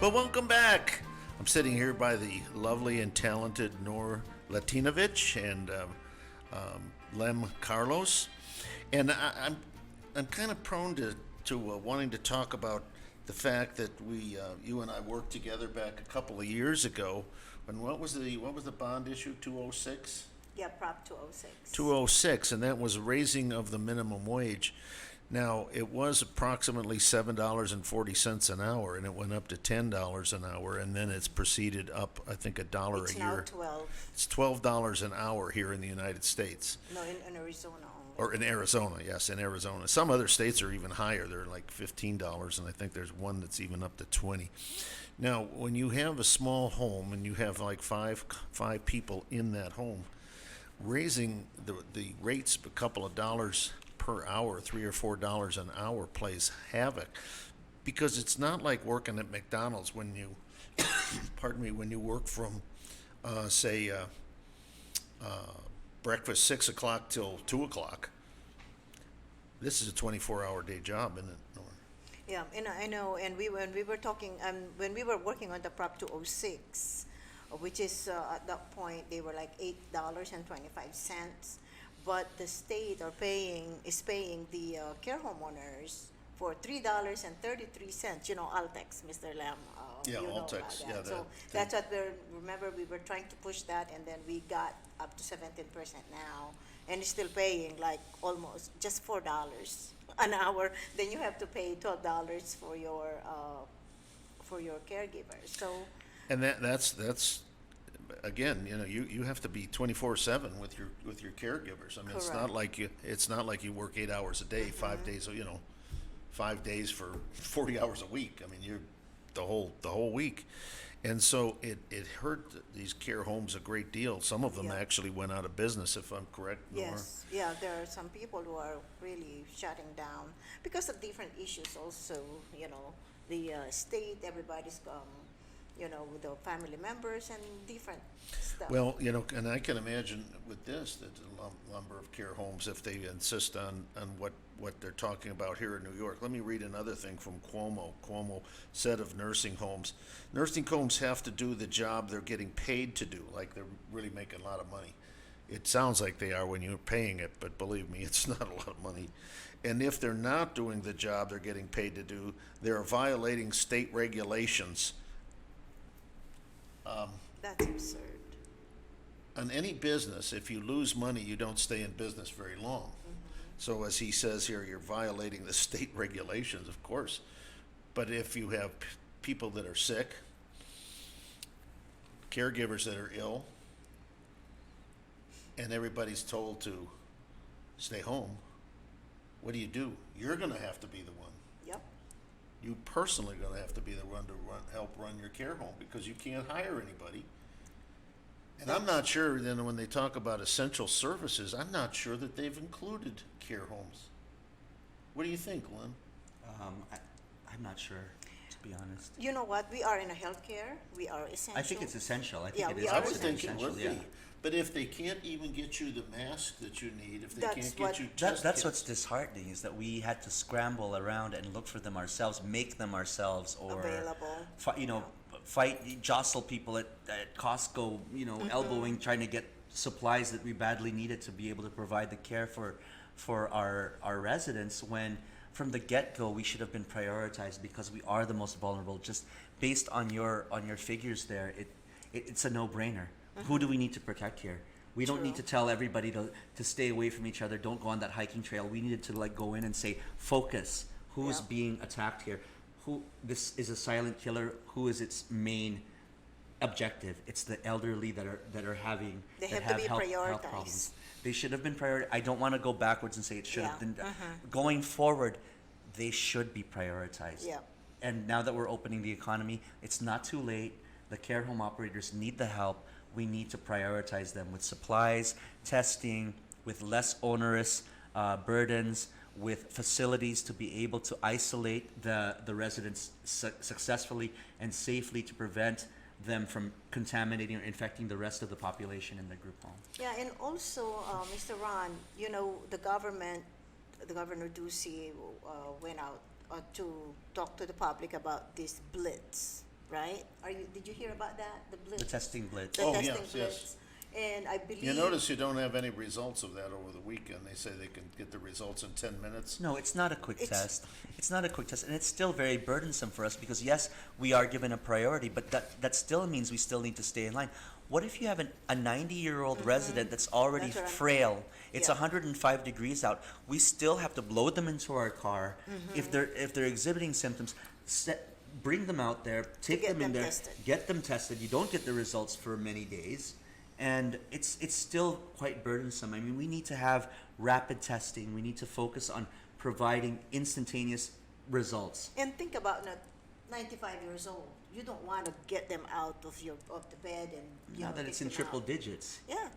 Well, welcome back. I'm sitting here by the lovely and talented Nor Latinovich and Lem Carlos, and I'm kind of prone to wanting to talk about the fact that you and I worked together back a couple of years ago. And what was the bond issue? 206. Yeah, Prop 206. 206, and that was raising of the minimum wage. Now, it was approximately $7.40 an hour, and it went up to $10 an hour, and then it's proceeded up, I think, $1 a year. It's now 12. It's $12 an hour here in the United States. No, in Arizona only. Or in Arizona, yes, in Arizona. Some other states are even higher. They're like $15, and I think there's one that's even up to $20. Now, when you have a small home and you have like five people in that home, raising the rates a couple of dollars per hour, $3 or $4 an hour, plays havoc, because it's not like working at McDonald's when you, when you work from, breakfast 6 o'clock till 2 o'clock. This is a 24-hour day job, isn't it? Yeah, and I know, and when we were talking, when we were working on the Prop 206, which is at that point they were like $8.25, but the state is paying the care homeowners for $3.33. You know, Altex, Mr. Lam. Yeah, you know Altex, about that. yeah, So that's what remember we were trying to push that, and then we got up to 17% now, and it's still paying like almost just $4 an hour. Then you have to pay $12 for your caregivers. So And that's again, you know, you have to be 24/7 with your caregivers. I mean, it's not like you work 8 hours a day, 5 days, 5 days for 40 hours a week. I mean, you're the whole week. And so it hurt these care homes a great deal. Some of them actually went out of business, if I'm correct, Nora. yes, yeah, there are some people who are really shutting down because of different issues. Also, you know, the state, everybody's with the family members and different stuff. Well, and I can imagine with this that the number of care homes, if they insist on what they're talking about here in New York. Let me read another thing from Cuomo. Cuomo said of nursing homes have to do the job they're getting paid to do, like they're really making a lot of money. It sounds like they are when you're paying it, but believe me, it's not a lot of money. And if they're not doing the job they're getting paid to do, they're violating state regulations. That's absurd. On any business, if you lose money, you don't stay in business very long. So as he says here, you're violating the state regulations, of course. But if you have people that are sick, caregivers that are ill, and everybody's told to stay home, what do? You're going to have to be the one. Yep. You personally going to have to be the one to help run your care home, because you can't hire anybody. And I'm not sure then when they talk about essential services, I'm not sure that they've included care homes. What do you think, Lynn? I'm not sure, to be honest. You know what? We are in a healthcare. We are essential. I think it's essential. I think it we is. are I would think it essential, would yeah. be. But if they can't even get you the mask that you need, if they That's can't what- get you That's test what's kits, disheartening, is that we had to scramble around and look for them ourselves, make them ourselves, or Available. jostle people at Costco, elbowing, trying to get supplies that we badly needed to be able to provide the care for our residents, when from the get-go we should have been prioritized, because we are the most vulnerable. Just based on your figures there, it's a no-brainer. Who do we need to protect here? We don't need to tell everybody to stay away from each other, don't go on that hiking trail. We needed to go in and say, focus. Who is being attacked here? This is a silent killer. Who is its main objective? It's the elderly that are having They that have to be health prioritized. problems. They should have been prioritized. I don't want to go backwards and say it should have Yeah. been. Going forward, they should be prioritized. Yeah. And now that we're opening the economy, it's not too late. The care home operators need the help. We need to prioritize them with supplies, testing, with less onerous burdens, with facilities to be able to isolate the residents successfully and safely to prevent them from contaminating or infecting the rest of the population in the group home. Yeah, and also, Mr. Ron, the Governor Ducey went out to talk to the public about this blitz, right? Did you hear about that? The blitz. The testing blitz. The Oh, testing yes, blitz. yes. And I believe. you notice you don't have any results of that over the weekend. They say they can get the results in 10 minutes. No, it's not a quick test. It's not a quick test, and it's still very burdensome for us, because yes, we are given a priority, but that still means we still need to stay in line. What if you have a 90-year-old resident that's already That's right. frail? It's Yeah. 105 degrees out. We still have to load them into our car. If they're exhibiting symptoms, bring them out there, take get them in them there, tested. get them tested. You don't get the results for many days. And it's still quite burdensome. I mean, we need to have rapid testing. We need to focus on providing instantaneous results. And think about 95 years old. You don't want to get them out of the bed and Now that it's in triple digits. Yeah.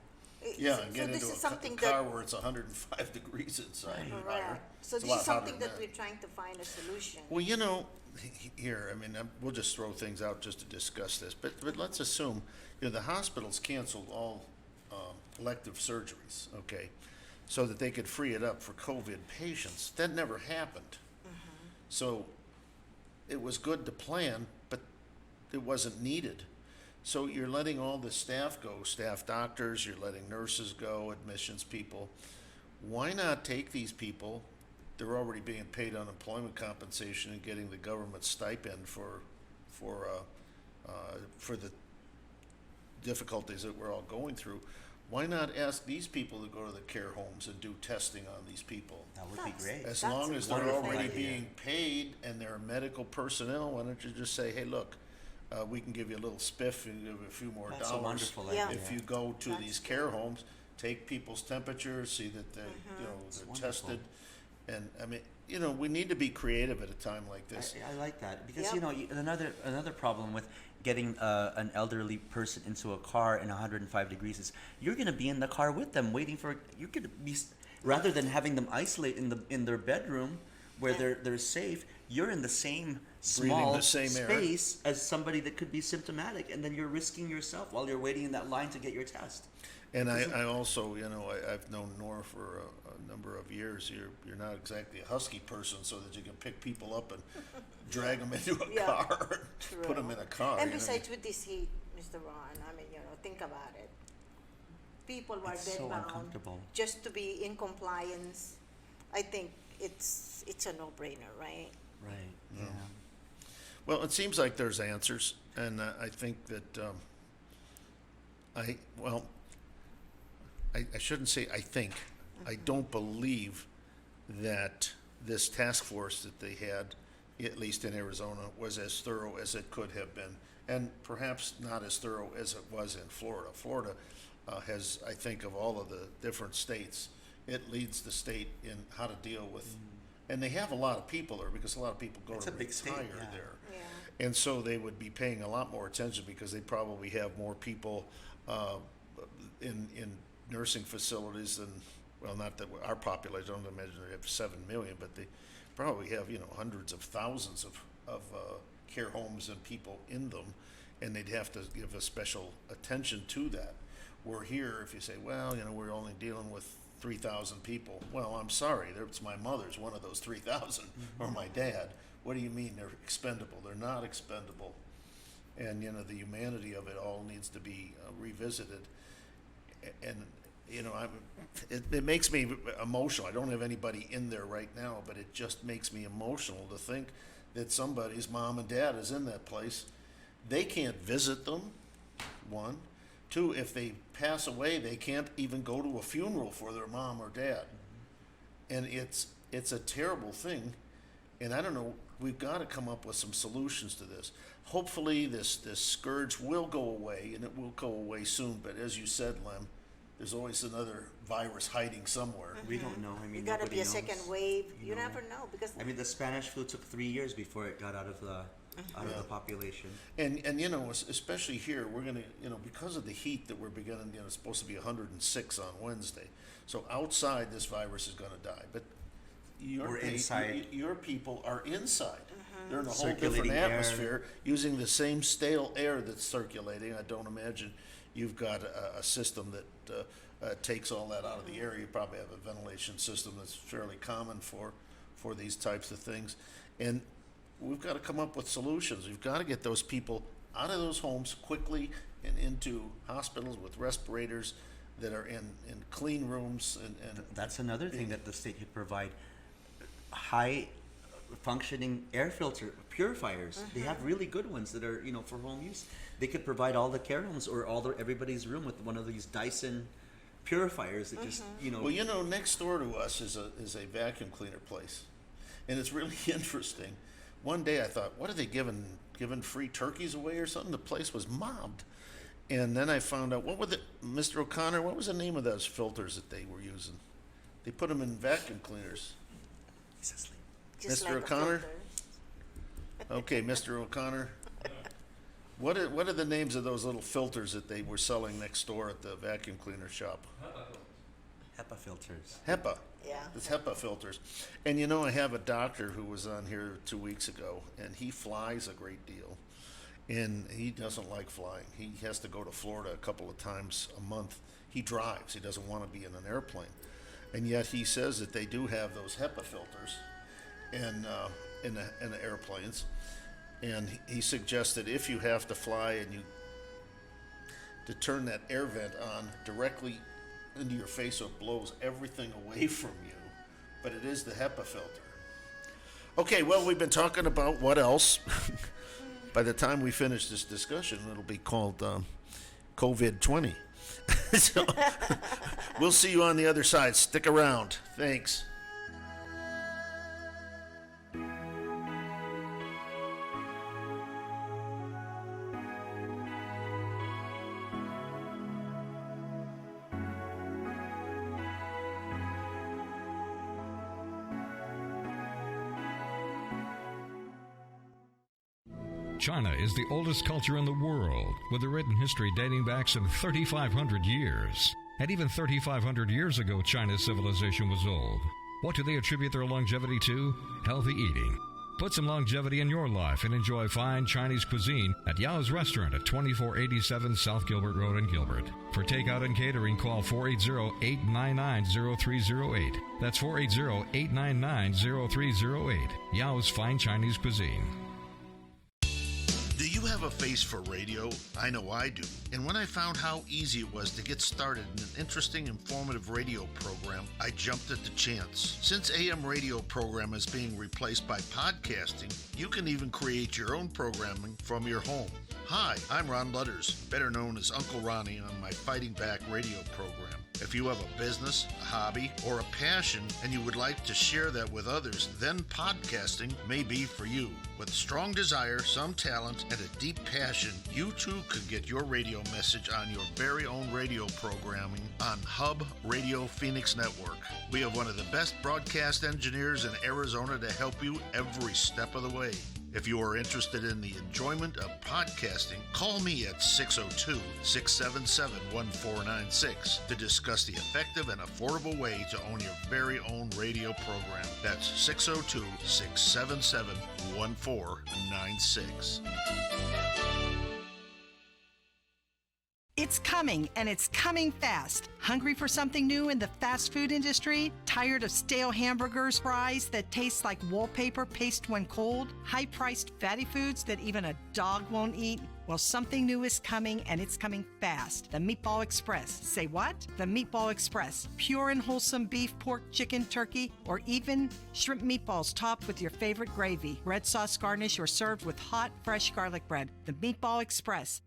Yeah, So and get this into is a something car that. where it's 105 degrees inside. or higher. Correct. So It's a this lot is hotter something than that we're trying to find a solution. Well, here, I mean, we'll just throw things out just to discuss this, but let's assume, the hospitals canceled all elective surgeries, okay? so that they could free it up for COVID patients. That never happened. So it was good to plan, but it wasn't needed. So you're letting all the staff go, staff doctors, you're letting nurses go, admissions people. Why not take these people? They're already being paid unemployment compensation and getting the government stipend for the difficulties that we're all going through. Why not ask these people to go to the care homes and do testing on these people? That would be great. As That's long a as they're wonderful already idea. being paid and they're medical personnel, why don't you just say, hey, look, we can give you a little spiff and give you a few more That's a dollars. wonderful Yeah. idea. If you go to these care homes, take people's temperatures, see that they're, they're wonderful. tested. And I mean, we need to be creative at a time like this. I like that because Yep. another problem with getting an elderly person into a car in 105 degrees is you're going to be in the car with them waiting for you're going to be rather than having them isolate in their bedroom where they're safe. You're in the same small the same air. space as somebody that could be symptomatic, and then you're risking yourself while you're waiting in that line to get your test. And I also, I've known Nora for a number of years. You're not exactly a husky person, so that you can pick people up and drag them into a Yeah, car, and put them in a car. And you know? besides, with this heat, Mr. Ron, I mean, think about it. People are It's so bedbound uncomfortable. just to be in compliance. I think it's a no-brainer, right? Right. Yeah. Well, it seems like there's answers, and I think that I shouldn't say I think. I don't believe that this task force that they had, at least in Arizona, was as thorough as it could have been, and perhaps not as thorough as it was in Florida. Florida has, I think, of all of the different states, it leads the state in how to deal with, and they have a lot of people there because a lot of people go It's to a big state, retire yeah. there. Yeah. And so they would be paying a lot more attention because they probably have more people in nursing facilities than, well, not that our population, I don't imagine they have 7 million, but they probably have, hundreds of thousands of care homes and people in them, and they'd have to give a special attention to that. We're here, if you say, well, we're only dealing with 3,000 people. Well, I'm sorry, it's my mother's one of those 3,000, or my dad. What do you mean they're expendable? They're not expendable. And, the humanity of it all needs to be revisited. And, it makes me emotional. I don't have anybody in there right now, but it just makes me emotional to think that somebody's mom and dad is in that place. They can't visit them, one. Two, if they pass away, they can't even go to a funeral for their mom or dad. And it's a terrible thing. And I don't know, we've got to come up with some solutions to this. Hopefully this scourge will go away, and it will go away soon. But as you said, Lem, there's always another virus hiding somewhere. We don't know. I mean, You gotta nobody be a knows. second wave. You know. never know because I mean, the Spanish flu took 3 years before it got out of the population. And especially here, we're gonna, because of the heat that we're beginning, it's supposed to be 106 on Wednesday. So outside, this virus is gonna die. But We're inside. Your people are inside. They're in a whole Circulating different air. atmosphere, using the same stale air that's circulating. I don't imagine you've got a system that takes all that out of the air. You probably have a ventilation system that's fairly common for these types of things. And we've got to come up with solutions. We've got to get those people out of those homes quickly and into hospitals with respirators that are in clean rooms. And That's another thing that the state could provide. High functioning air filter purifiers. They have really good ones that are, for home use. They could provide all the care homes or everybody's room with one of these Dyson purifiers that just, Well, next door to us is a vacuum cleaner place, and it's really interesting. One day I thought, what are they giving free turkeys away or something? The place was mobbed, and then I found out Mr. O'Connor, what was the name of those filters that they were using? They put them in vacuum cleaners. He's asleep. just Mr. like a O'Connor? filter. Okay, Mr. O'Connor. What are the names of those little filters that they were selling next door at the vacuum cleaner shop? HEPA filters. HEPA. Yeah. It's HEPA filters. And I have a doctor who was on here 2 weeks ago, and he flies a great deal. And he doesn't like flying. He has to go to Florida a couple of times a month. He drives. He doesn't want to be in an airplane. and yet he says that they do have those HEPA filters in the airplanes, and he suggests that if you have to fly and to turn that air vent on directly into your face so it blows everything away from you, but it is the HEPA filter. Okay, well, we've been talking about what else. By the time we finish this discussion, it'll be called COVID-20. So we'll see you on the other side. Stick around. Thanks. China is the oldest culture in the world, with a written history dating back some 3,500 years. And even 3,500 years ago, China's civilization was old. What do they attribute their longevity to? Healthy eating. Put some longevity in your life and enjoy fine Chinese cuisine at Yao's Restaurant at 2487 South Gilbert Road in Gilbert. For takeout and catering, call 480-899-0308. That's 480-899-0308. Yao's Fine Chinese Cuisine. Do you have a face for radio? I know I do. And when I found how easy it was to get started in an interesting, informative radio program, I jumped at the chance. Since AM radio program is being replaced by podcasting, you can even create your own programming from your home. Hi, I'm Ron Lutters, better known as Uncle Ronnie on my Fighting Back radio program. If you have a business, a hobby, or a passion and you would like to share that with others, then podcasting may be for you. With strong desire, some talent, and a deep passion, you too could get your radio message on your very own radio programming on Hub Radio Phoenix Network. We have one of the best broadcast engineers in Arizona to help you every step of the way. If you are interested in the enjoyment of podcasting, call me at 602-677-1496 to discuss the effective and affordable way to own your very own radio program. That's 602-677-1496. It's coming, and it's coming fast. Hungry for something new in the fast food industry? Tired of stale hamburgers, fries that taste like wallpaper paste when cold? High-priced fatty foods that even a dog won't eat? Well, something new is coming, and it's coming fast. The Meatball Express. Say what? The Meatball Express. Pure and wholesome beef, pork, chicken, turkey, or even shrimp meatballs topped with your favorite gravy. Red sauce garnish or served with hot, fresh garlic bread. The Meatball Express.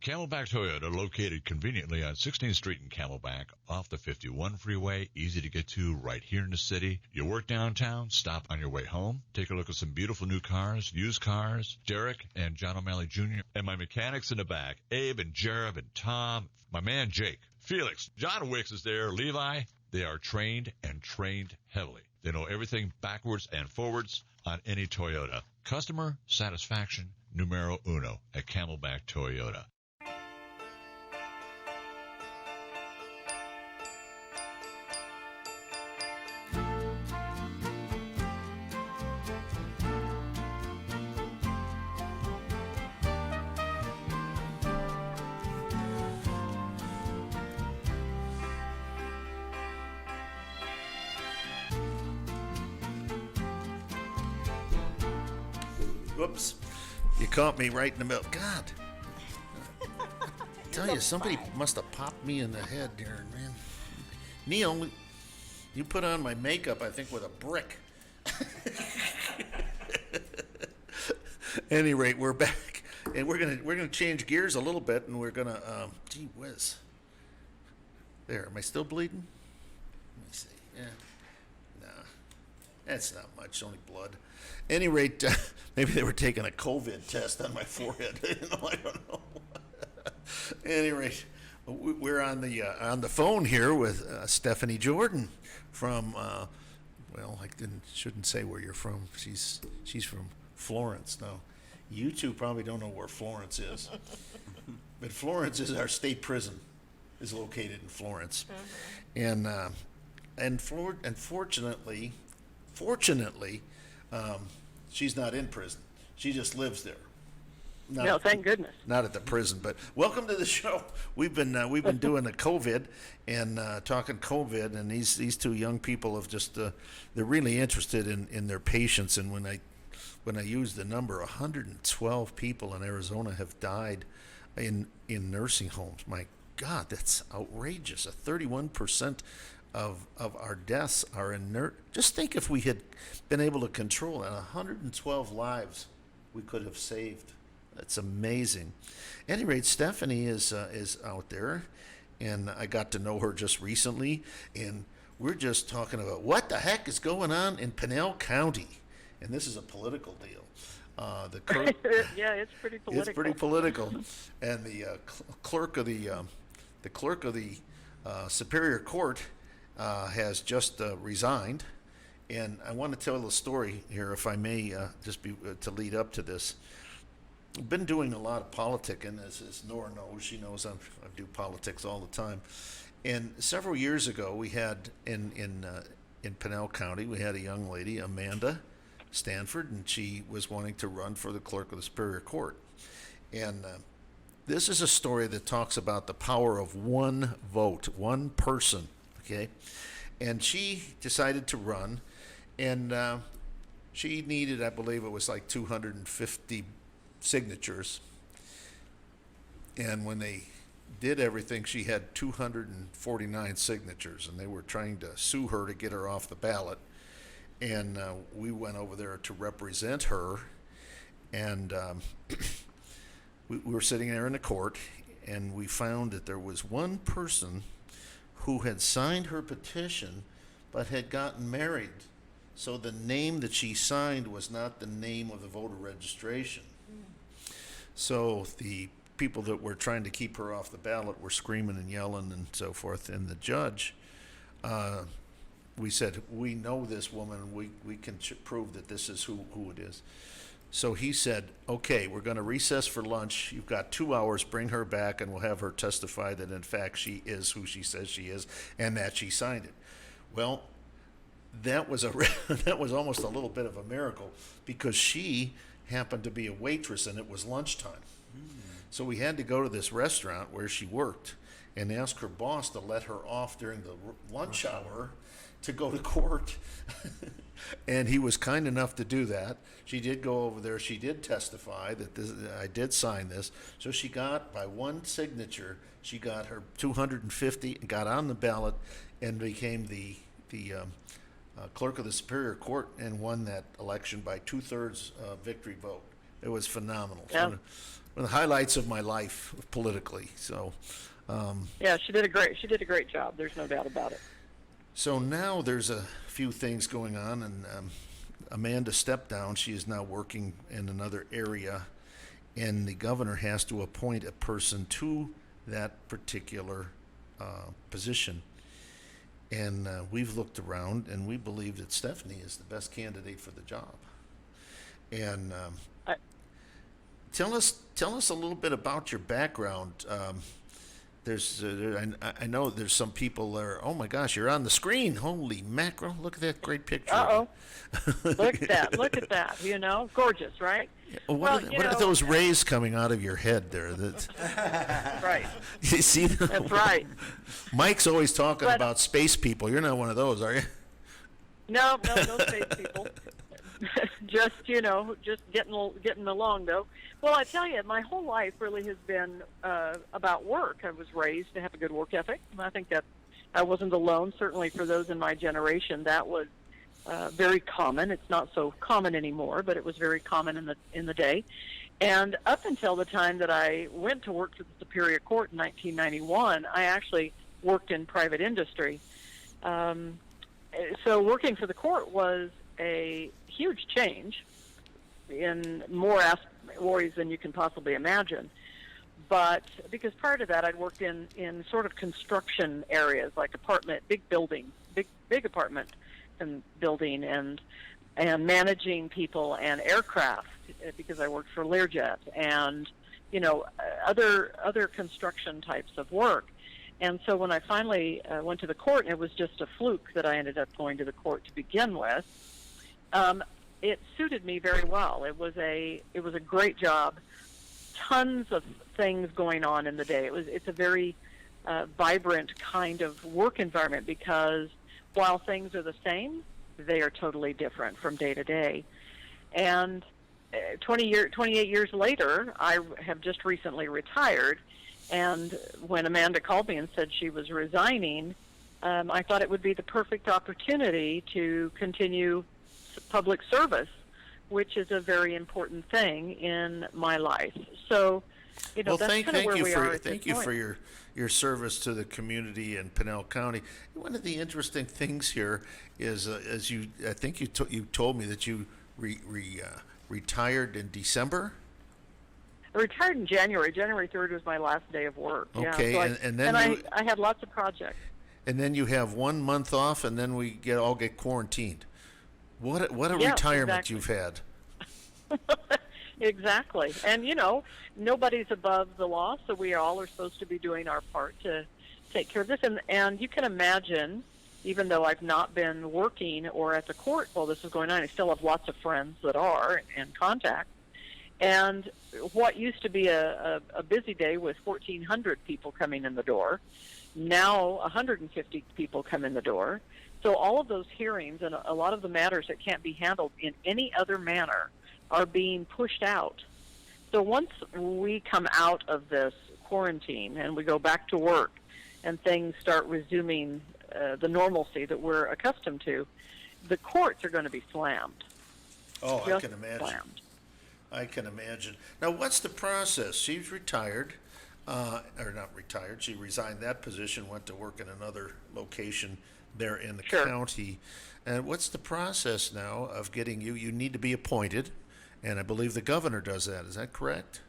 Camelback Toyota, located conveniently on 16th Street in Camelback, off the 51 freeway, easy to get to right here in the city. You work downtown, stop on your way home, take a look at some beautiful new cars, used cars. Derek and John O'Malley Jr. and my mechanics in the back, Abe and Jereb and Tom, my man Jake, Felix, John Wicks is there, Levi. They are trained and trained heavily. They know everything backwards and forwards on any Toyota. Customer satisfaction, numero uno at Camelback Toyota. Whoops. You caught me right in the middle. God. I tell you, somebody must have popped me in the head there, man. Neil, you put on my makeup, I think, with a brick. Any rate, we're back. And we're gonna change gears a little bit, and we're gonna gee whiz. There, am I still bleeding? Let me see. Yeah. Nah. That's not much, only blood. Any rate, maybe they were taking a COVID test on my forehead. I don't know. Any rate, we're on the phone here with Stephanie Jordan from. Well, I shouldn't say where you're from. She's from Florence. Now, you two probably don't know where Florence is, but Florence is our state prison, is located in Florence, and fortunately. She's not in prison. She just lives there. No, thank goodness. Not at the prison, but welcome to the show. We've been doing the COVID and talking COVID, and these two young people have just they're really interested in their patients. And when I use the number, 112 people in Arizona have died in nursing homes. My God, that's outrageous. 31% of our deaths are in Just think if we had been able to control that, 112 lives we could have saved. That's amazing. At any rate, Stephanie is out there, and I got to know her just recently, and we're just talking about what the heck is going on in Pinal County, and this is a political deal. Yeah, it's pretty political. It's pretty political, and the clerk of the Superior Court has just resigned, and I want to tell the story here, if I may, just be to lead up to this. I've been doing a lot of politicking, as Nora knows. She knows I do politics all the time. And several years ago, we had in Pinal County, we had a young lady, Amanda Stanford, and she was wanting to run for the clerk of the Superior Court. And this is a story that talks about the power of one vote, one person, okay? And she decided to run, and she needed, I believe it was like 250 signatures. And when they did everything, she had 249 signatures, and they were trying to sue her to get her off the ballot. And we went over there to represent her, and we were sitting there in the court, and we found that there was one person who had signed her petition but had gotten married. So the name that she signed was not the name of the voter registration. So the people that were trying to keep her off the ballot were screaming and yelling and so forth. And the judge, we said, we know this woman. We can prove that this is who it is. So he said, okay, we're going to recess for lunch. You've got 2 hours. Bring her back, and we'll have her testify that, in fact, she is who she says she is and that she signed it. Well, that was that was almost a little bit of a miracle, because she happened to be a waitress, and it was lunchtime. So we had to go to this restaurant where she worked and ask her boss to let her off during the lunch hour to go to court. And he was kind enough to do that. She did go over there. She did testify that I did sign this. So she got, by one signature, she got her 250 and got on the ballot and became the clerk of the Superior Court, and won that election by 2/3 victory vote. It was phenomenal. Yeah. One of the highlights of my life politically. So, yeah, she did a great job. There's no doubt about it. So now there's a few things going on, and Amanda stepped down. She is now working in another area, and the governor has to appoint a person to that particular position. And we've looked around, and we believe that Stephanie is the best candidate for the job. And tell us a little bit about your background. I know there's some people there. Oh my gosh, you're on the screen! Holy mackerel! Look at that great picture. Look at that! You know, gorgeous, right? What are those rays coming out of your head there? Right. You see? That's right. Mike's always talking about space people. You're not one of those, are you? No space people. Just getting along though. Well, I tell you, my whole life really has been about work. I was raised to have a good work ethic, and I think that I wasn't alone. Certainly for those in my generation, that was very common. It's not so common anymore, but it was very common in the day. And up until the time that I went to work for the Superior Court in 1991, I actually worked in private industry. So working for the court was a huge change in more ways than you can possibly imagine. But because prior to that, I'd worked in sort of construction areas, like big apartment and building, and managing people and aircraft, because I worked for Learjet, and other construction types of work. And so when I finally went to the court, and it was just a fluke that I ended up going to the court to begin with, it suited me very well. It was a great job. tons of things going on in the day. It's a very vibrant kind of work environment, because while things are the same, they are totally different from day to day. And 28 years later, I have just recently retired, and when Amanda called me and said she was resigning, I thought it would be the perfect opportunity to continue public service, which is a very important thing in my life. So, Well, that's kind of where we are at this thank you point. for your service to the community in Pinell County. One of the interesting things here is, I think you told me that you retired in December. I retired in January. January 3rd was my last day of work. Okay, yeah, so and then I had lots of projects. And then you have 1 month off, and then we all get quarantined. What a Yeah, retirement exactly. you've had. Exactly. And, nobody's above the law, so we all are supposed to be doing our part to take care of this. And you can imagine, even though I've not been working or at the court while this is going on, I still have lots of friends that are in contact. And what used to be a busy day with 1,400 people coming in the door, now 150 people come in the door. So all of those hearings and a lot of the matters that can't be handled in any other manner are being pushed out. So once we come out of this quarantine and we go back to work and things start resuming the normalcy that we're accustomed to, the courts are going to be slammed. Oh, I Just can imagine. slammed. I can imagine. Now, what's the process? She's retired, or not retired. She resigned that position, went to work in another location there in the county. And what's the process now of getting you? You need to be appointed, and I believe the governor does that. Is that correct?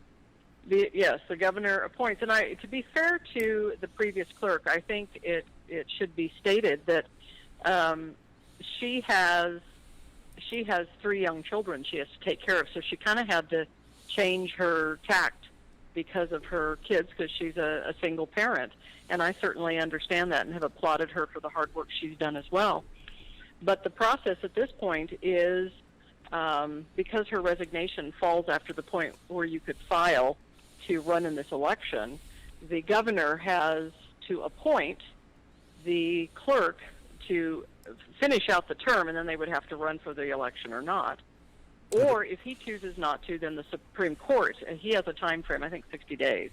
Yes, the governor appoints. And to be fair to the previous clerk, I think it should be stated that she has 3 young children she has to take care of, so she kind of had to change her tact because of her kids, because she's a single parent. And I certainly understand that and have applauded her for the hard work she's done as well. But the process at this point is, because her resignation falls after the point where you could file to run in this election, the governor has to appoint the clerk to finish out the term, and then they would have to run for the election or not. Or if he chooses not to, then the Supreme Court, and he has a time frame, I think 60 days.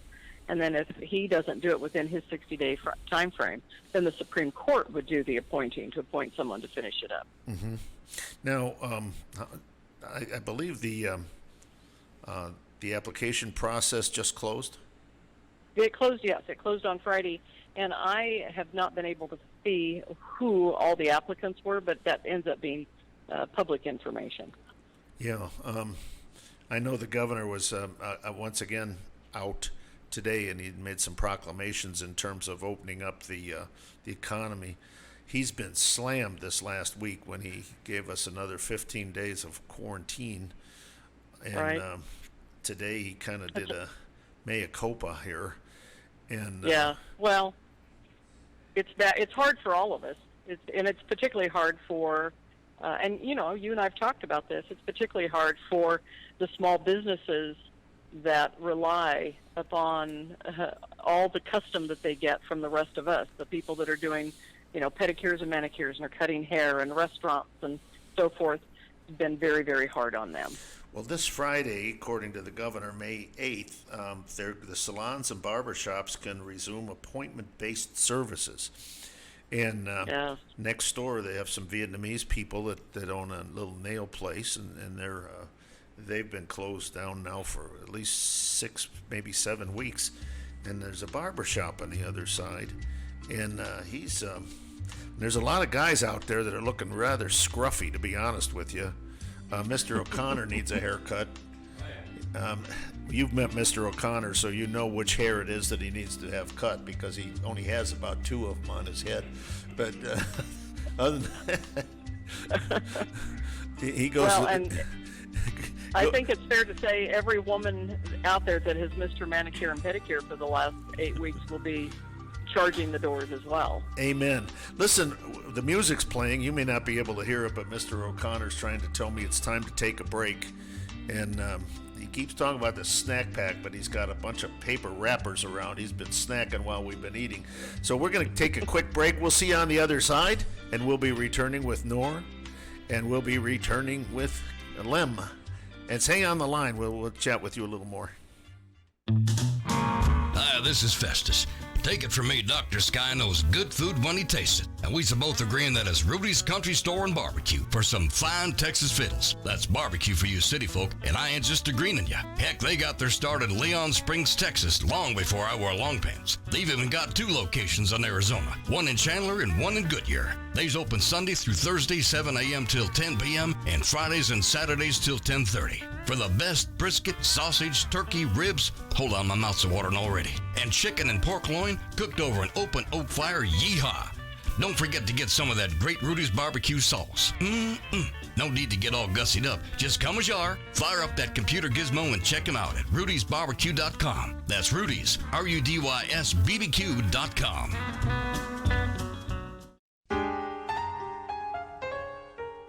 And then if he doesn't do it within his 60-day time frame, then the Supreme Court would do the appointing to appoint someone to finish it up. Mm-hmm. Now, I believe the application process just closed? It closed, yes. It closed on Friday, and I have not been able to see who all the applicants were, but that ends up being public information. Yeah. I know the governor was once again out today, and he made some proclamations in terms of opening up the economy. He's been slammed this last week when he gave us another 15 days of quarantine. And right. Today he kind of did a mea culpa here. And yeah, well, it's hard for all of us. It's particularly hard for, and you and I have talked about this, it's particularly hard for the small businesses that rely upon all the custom that they get from the rest of us, the people that are doing, pedicures and manicures and are cutting hair and restaurants and so forth. It's been very, very hard on them. Well, this Friday, according to the governor, May 8th, the salons and barbershops can resume appointment-based services. And next door, they have some Vietnamese people that own a little nail place, and they've been closed down now for at least 6, maybe 7 weeks. And there's a barbershop on the other side, and there's a lot of guys out there that are looking rather scruffy, to be honest with you. Mr. O'Connor needs a haircut. You've met Mr. O'Connor, so you know which hair it is that he needs to have cut, because he only has about 2 of them on his head. But other than that, he goes... Well, and I think it's fair to say every woman out there that has Mr. Manicure and Pedicure for the last 8 weeks will be charging the doors as well. Amen. Listen, the music's playing. You may not be able to hear it, but Mr. O'Connor's trying to tell me it's time to take a break. And he keeps talking about the snack pack, but he's got a bunch of paper wrappers around. He's been snacking while we've been eating. So we're going to take a quick break. We'll see you on the other side, and we'll be returning with Nor, and we'll be returning with Lem. And hang on the line. We'll chat with you a little more. Hi, this is Festus. Take it from me, Dr. Sky knows good food when he tastes it. And we both agreeing that it's Rudy's Country Store and Barbecue for some fine Texas fiddles. That's barbecue for you city folk, and I ain't just agreeing ya. Heck, they got their start in Leon Springs, Texas, long before I wore long pants. They've even got 2 locations in Arizona, one in Chandler and one in Goodyear. They's open Sunday through Thursday, 7 a.m. till 10 p.m., and Fridays and Saturdays till 10:30. For the best brisket, sausage, turkey, ribs, hold on, my mouth's watering already, and chicken and pork loin cooked over an open oak fire, yeehaw. Don't forget to get some of that great Rudy's barbecue sauce. No need to get all gussied up. Just come as you are, fire up that computer gizmo and check them out at rudysbarbecue.com. That's Rudy's, RUDYS BBQ.com.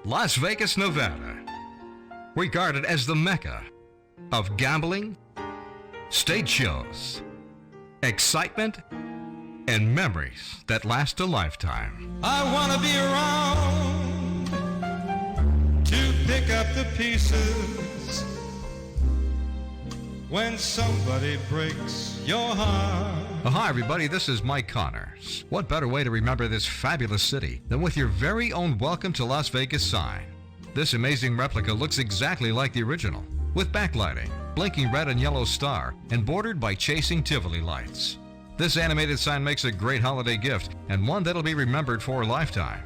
Las Vegas, Nevada, regarded as the Mecca of gambling, stage shows, excitement, and memories that last a lifetime. I want to be around to pick up the pieces when somebody breaks your heart. Hi, everybody. This is Mike Connors. What better way to remember this fabulous city than with your very own Welcome to Las Vegas sign? This amazing replica looks exactly like the original, with backlighting, blinking red and yellow star, and bordered by chasing Tivoli lights. This animated sign makes a great holiday gift and one that'll be remembered for a lifetime.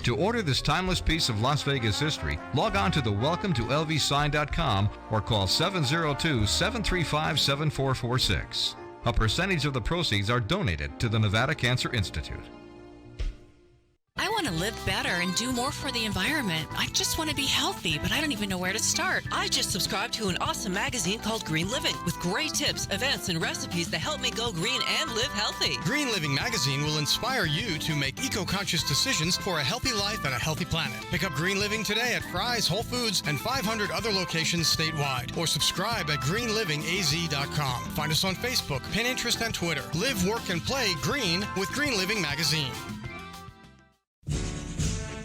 To order this timeless piece of Las Vegas history, log on to the welcometolvsign.com or call 702-735-7446. A percentage of the proceeds are donated to the Nevada Cancer Institute. I want to live better and do more for the environment. I just want to be healthy, but I don't even know where to start. I just subscribed to an awesome magazine called Green Living with great tips, events, and recipes that help me go green and live healthy. Green Living magazine will inspire you to make eco-conscious decisions for a healthy life and a healthy planet. Pick up Green Living today at Fry's, Whole Foods, and 500 other locations statewide. Or subscribe at greenlivingaz.com. Find us on Facebook, Pinterest, and Twitter. Live, work, and play green with Green Living magazine.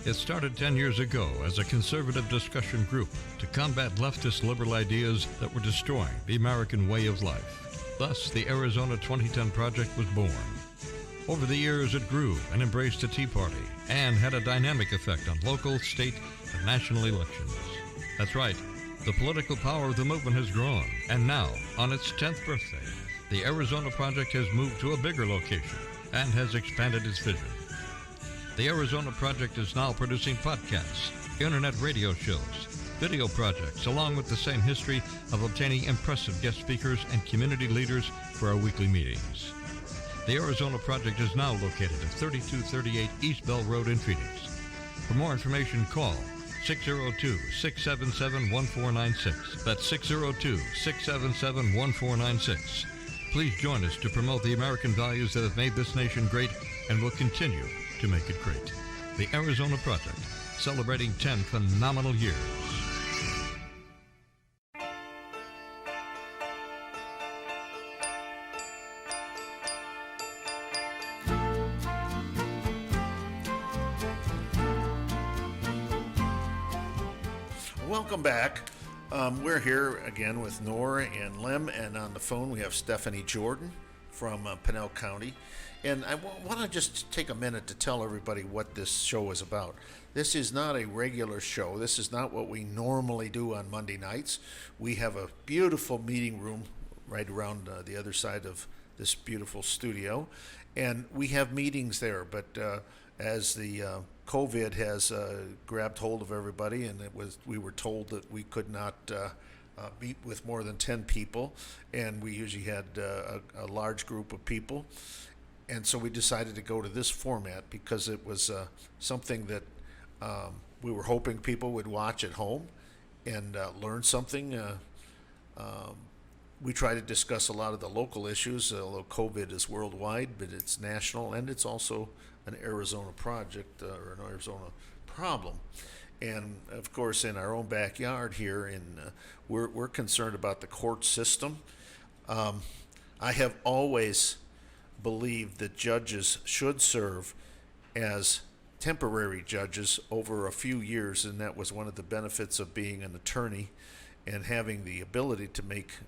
It started 10 years ago as a conservative discussion group to combat leftist liberal ideas that were destroying the American way of life. Thus, the Arizona 2010 Project was born. Over the years, it grew and embraced the Tea Party and had a dynamic effect on local, state, and national elections. That's right, the political power of the movement has grown, and now, on its 10th birthday, the Arizona Project has moved to a bigger location and has expanded its vision. The Arizona Project is now producing podcasts, internet radio shows, video projects, along with the same history of obtaining impressive guest speakers and community leaders for our weekly meetings. The Arizona Project is now located at 3238 East Bell Road in Phoenix. For more information, call 602-677-1496. That's 602-677-1496. Please join us to promote the American values that have made this nation great and will continue to make it great. The Arizona Project, celebrating 10 phenomenal years. Welcome back. We're here again with Nora and Lem, and on the phone we have Stephanie Jordan from Pinell County. And I want to just take a minute to tell everybody what this show is about. This is not a regular show. This is not what we normally do on Monday nights. We have a beautiful meeting room right around the other side of this beautiful studio, and we have meetings there. But as the COVID has grabbed hold of everybody, and we were told that we could not meet with more than 10 people, and we usually had a large group of people. And so we decided to go to this format because it was something that we were hoping people would watch at home and learn something. We try to discuss a lot of the local issues, although COVID is worldwide, but it's national, and it's also an Arizona project or an Arizona problem. And of course, in our own backyard here, we're concerned about the court system. I have always believed that judges should serve as temporary judges over a few years, and that was one of the benefits of being an attorney and having the ability to make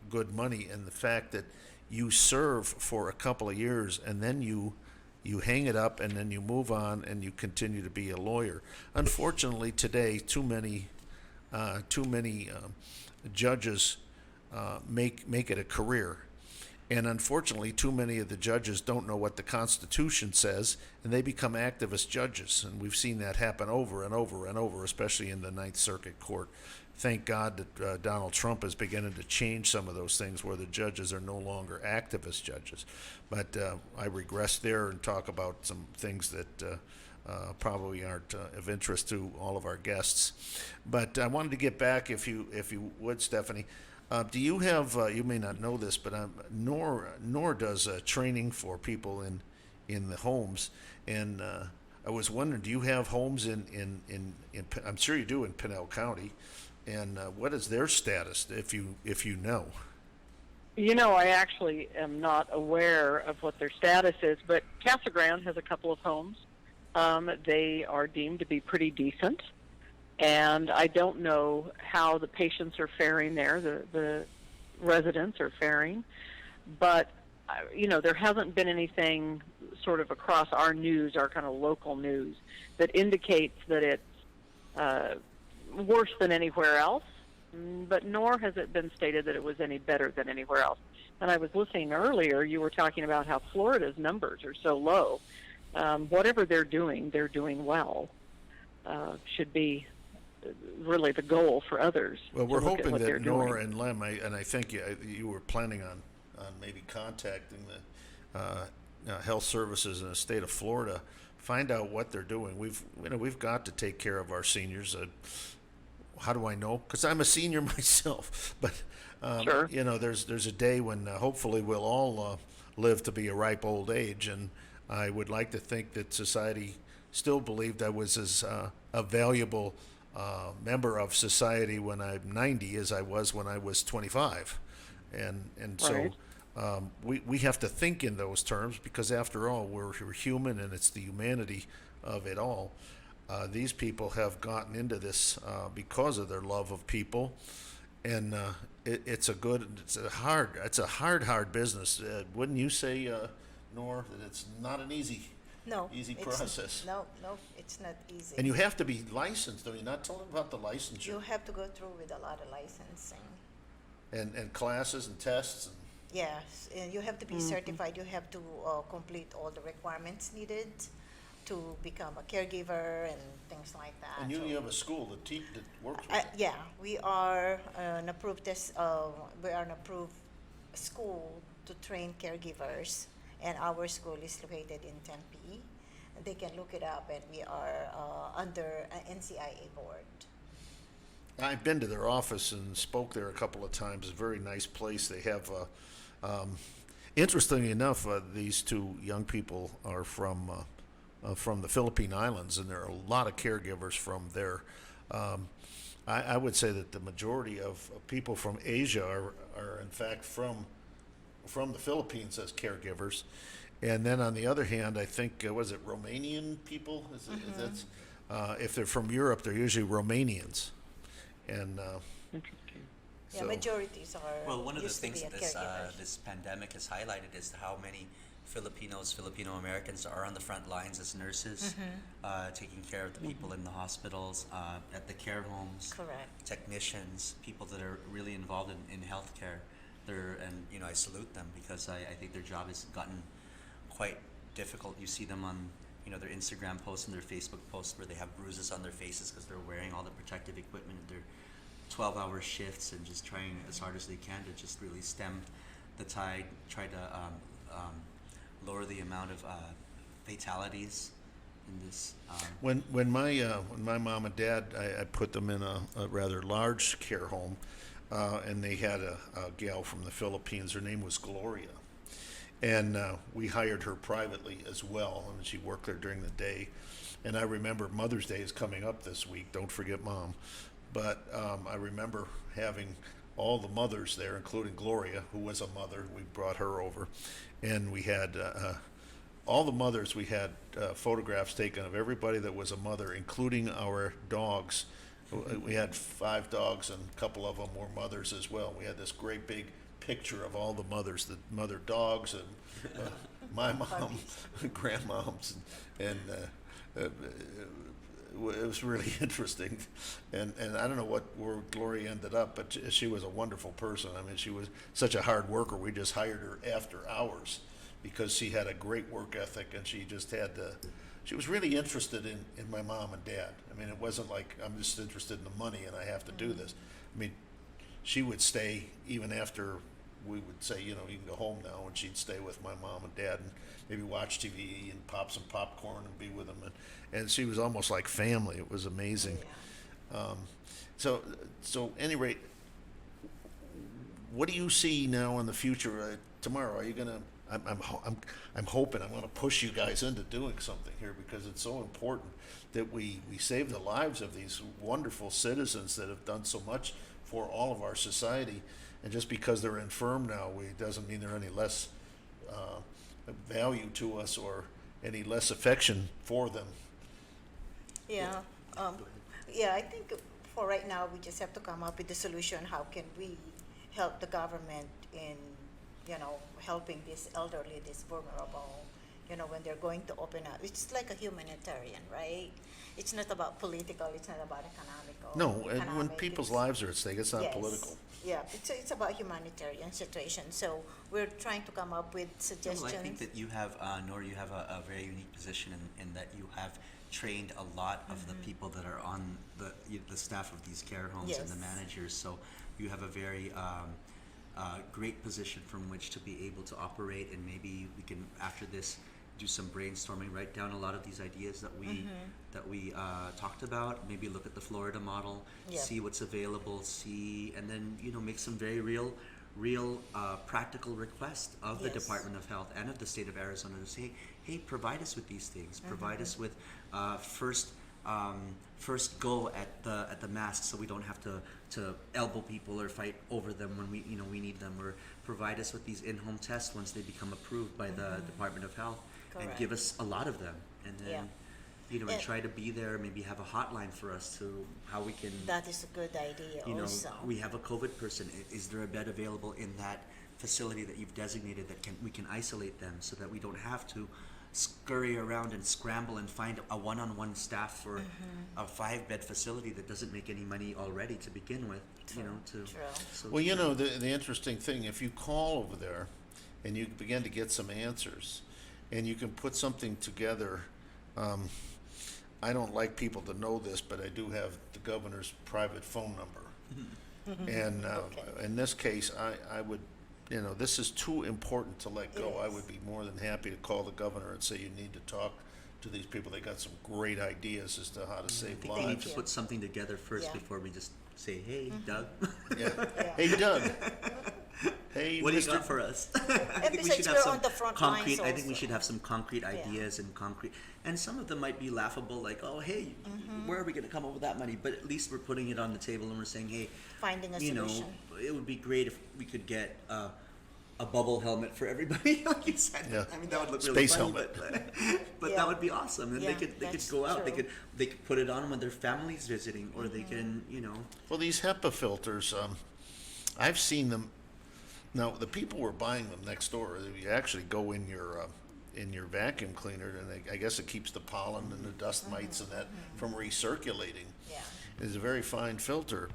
good money, and the fact that you serve for a couple of years and then you hang it up and then you move on and you continue to be a lawyer. Unfortunately, today too many judges make it a career. And unfortunately, too many of the judges don't know what the Constitution says, and they become activist judges. And we've seen that happen over and over and over, especially in the Ninth Circuit Court. Thank God that Donald Trump is beginning to change some of those things where the judges are no longer activist judges. But I regress there and talk about some things that probably aren't of interest to all of our guests. But I wanted to get back, if you would, Stephanie. Do you have, you may not know this, but NOR does training for people in the homes. And I was wondering, do you have homes in I'm sure you do, in Pinell County. And what is their status, if you know? You know, I actually am not aware of what their status is, but Casa Grande has a couple of homes. They are deemed to be pretty decent. And I don't know how the patients are faring there, the residents are faring. But, you know, there hasn't been anything sort of across our news, our kind of local news, that indicates that it's worse than anywhere else. But nor has it been stated that it was any better than anywhere else. And I was listening earlier, you were talking about how Florida's numbers are so low. Whatever they're doing well. Should be really the goal for others. Well, we're hoping that NOR and LEM, and I think you were planning on maybe contacting the health services in the state of Florida, find out what they're doing. We've got to take care of our seniors. How do I know? Because I'm a senior myself. But sure. You know, there's a day when hopefully we'll all live to be a ripe old age, and I would like to think that society still believed I was as a valuable member of society when I'm 90 as I was when I was 25. And right. So we have to think in those terms, because after all, we're human, and it's the humanity of it all. These people have gotten into this because of their love of people, and it's a hard business. Wouldn't you say, Nor, that it's not an easy process? No, it's not easy. And you have to be licensed. Don't you? Not tell them about the licensure. You have to go through with a lot of licensing. And classes and tests. Yes, and you have to be certified. You have to complete all the requirements needed to become a caregiver and things like that. And you have a school that works with it. Yeah, we are an approved we are an approved school to train caregivers, and our school is located in Tempe. They can look it up, and we are under an NCIA board. I've been to their office and spoke there a couple of times. It's a very nice place. They have, interestingly enough, these two young people are from the Philippine Islands, and there are a lot of caregivers from there. I would say that the majority of people from Asia are in fact from the Philippines as caregivers. And then on the other hand, I think, was it Romanian people? If they're from Europe, they're usually Romanians. And yeah, majorities are. Well, one of the used to things be that this pandemic has highlighted is how many Filipino Americans are on the front lines as nurses, taking care of the people in the hospitals, at the care homes, correct, technicians, people that are really involved in healthcare. And I salute them, because I think their job has gotten quite difficult. You see them on their Instagram posts and their Facebook posts where they have bruises on their faces because they're wearing all the protective equipment. They're 12-hour shifts and just trying as hard as they can to just really stem the tide, try to lower the amount of fatalities in this. When my mom and dad, I put them in a rather large care home, and they had a gal from the Philippines. Her name was Gloria, and we hired her privately as well, and she worked there during the day. And I remember Mother's Day is coming up this week. Don't forget Mom. But I remember having all the mothers there, including Gloria, who was a mother. We brought her over. And we had all the mothers, we had photographs taken of everybody that was a mother, including our dogs. We had 5 dogs, and a couple of them were mothers as well. We had this great big picture of all the mothers, the mother dogs, and my mom, grandmoms, and it was really interesting. And I don't know where Gloria ended up, but she was a wonderful person. I mean, she was such a hard worker. We just hired her after hours because she had a great work ethic, and she just had she was really interested in my mom and dad. I mean, it wasn't like I'm just interested in the money and I have to do this. I mean, she would stay even after we would say, you can go home now, and she'd stay with my mom and dad and maybe watch TV and pop some popcorn and be with them. And she was almost like family. It was amazing. So any rate, what do you see now in the future? Tomorrow, are you gonna? I'm hoping I'm going to push you guys into doing something here, because it's so important that we save the lives of these wonderful citizens that have done so much for all of our society. And just because they're infirm now, doesn't mean they're any less value to us or any less affection for them. Yeah. I think for right now, we just have to come up with a solution. How can we help the government in helping this elderly, this vulnerable, when they're going to open up. It's like a humanitarian, right? It's not about political, it's not about economical. No, and when people's lives are at stake, it's not political. Yeah, it's about humanitarian situation. So we're trying to come up with suggestions. Well, I think that you have, Nora, you have a very unique position in that you have trained a lot of the people that are on the staff of these care homes and the managers. So you have a very great position from which to be able to operate, and maybe we can, after this, do some brainstorming, write down a lot of these ideas that we talked about, maybe look at the Florida model, see what's available, and then make some very real practical requests of the Department of Health and of the state of Arizona to say, hey, provide us with these things, provide us with first go at the masks, so we don't have to elbow people or fight over them when we need them, or provide us with these in-home tests once they become approved by the Department of Health. Correct. And give us a lot of them, and then and try to be there, maybe have a hotline for us to how we can. That is a good idea also. We have a COVID person. Is there a bed available in that facility that you've designated that we can isolate them so that we don't have to scurry around and scramble and find a one-on-one staff for a 5-bed facility that doesn't make any money already to begin with. The interesting thing, if you call over there and you begin to get some answers and you can put something together, I don't like people to know this, but I do have the governor's private phone number. And in this case, I would, this is too important to let go. I would be more than happy to call the governor and say, you need to talk to these people. They got some great ideas as to how to save lives. We need to put something together first before we just say, hey, Doug. Hey, Doug. Hey, what do you got for us? I think we should have some concrete. I think we should have some concrete ideas and some of them might be laughable, like, oh, hey, where are we going to come up with that money? But at least we're putting it on the table and we're saying, hey, finding a solution. It would be great if we could get a bubble helmet for everybody, like you said. Yeah. I mean, that would look Space really funny, helmet. but that would be awesome. And they could go out. True. They could put it on when their family's visiting, or they can, Well, these HEPA filters, I've seen them. Now, the people were buying them next door. You actually go in your vacuum cleaner, and I guess it keeps the pollen and the dust mites and that from recirculating. Yeah. It's a very fine filter.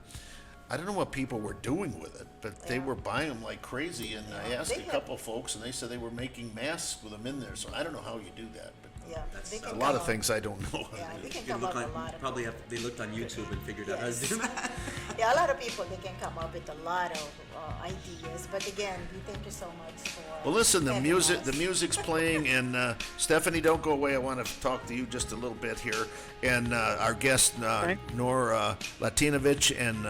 I don't know what people were doing with it, but they were buying them like crazy. And I asked a couple folks, and they said they were making masks with them in there. So I don't know how you do that. But that's a lot of things I don't know. Yeah, they can come up with a lot of they looked on YouTube and figured out how to do that. Yeah, a lot of people, they can come up with a lot of ideas. But again, we thank you so much for. Well, listen, the music's playing, and Stephanie, don't go away. I want to talk to you just a little bit here, and our guest Nora Latinovich and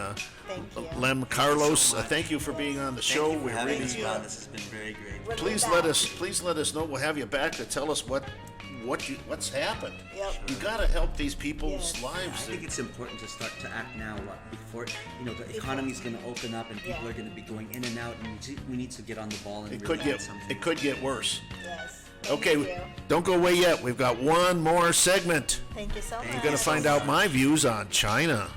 Lem Carlos. Thank you for being on the show. Thank you for having us on. This has been very great. Please let us know. We'll have you back to tell us what what's happened. Yep. You got to help these people's I lives. think it's important to start to act now, before the economy's going to open up and people are going to be going in and out, and we need to get on the ball and It really could do get something. it could get worse. Yes. Okay, don't go away yet. We've got one more segment. Thank you so much. You're going to find out my views on China.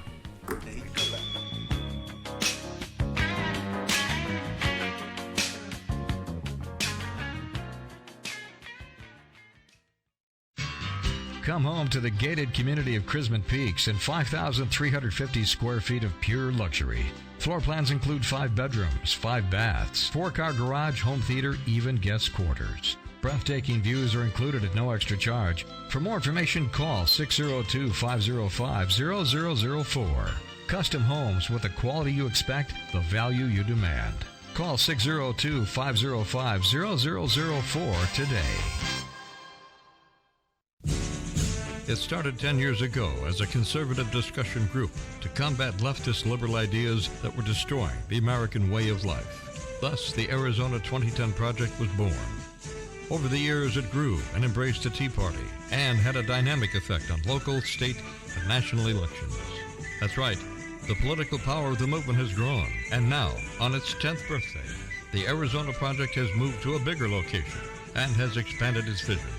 Come home to the gated community of Chrisman Peaks and 5,350 square feet of pure luxury. Floor plans include 5 bedrooms, 5 baths, 4-car garage, home theater, even guest quarters. Breathtaking views are included at no extra charge. For more information, call 602-505-0004. Custom homes with the quality you expect, the value you demand. Call 602-505-0004 today. It started 10 years ago as a conservative discussion group to combat leftist liberal ideas that were destroying the American way of life. Thus, the Arizona 2010 Project was born. Over the years, it grew and embraced the Tea Party and had a dynamic effect on local, state, and national elections. That's right, the political power of the movement has grown, and now, on its 10th birthday, the Arizona Project has moved to a bigger location and has expanded its vision.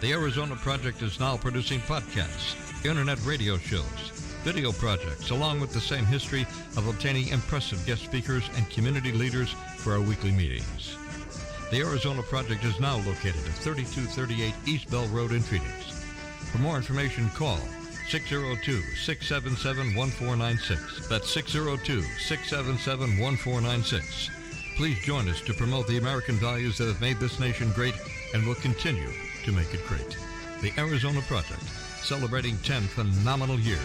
The Arizona Project is now producing podcasts, internet radio shows, video projects, along with the same history of obtaining impressive guest speakers and community leaders for our weekly meetings. The Arizona Project is now located at 3238 East Bell Road in Phoenix. For more information, call 602-677-1496. That's 602-677-1496. Please join us to promote the American values that have made this nation great and will continue to make it great. The Arizona Project, celebrating 10 phenomenal years.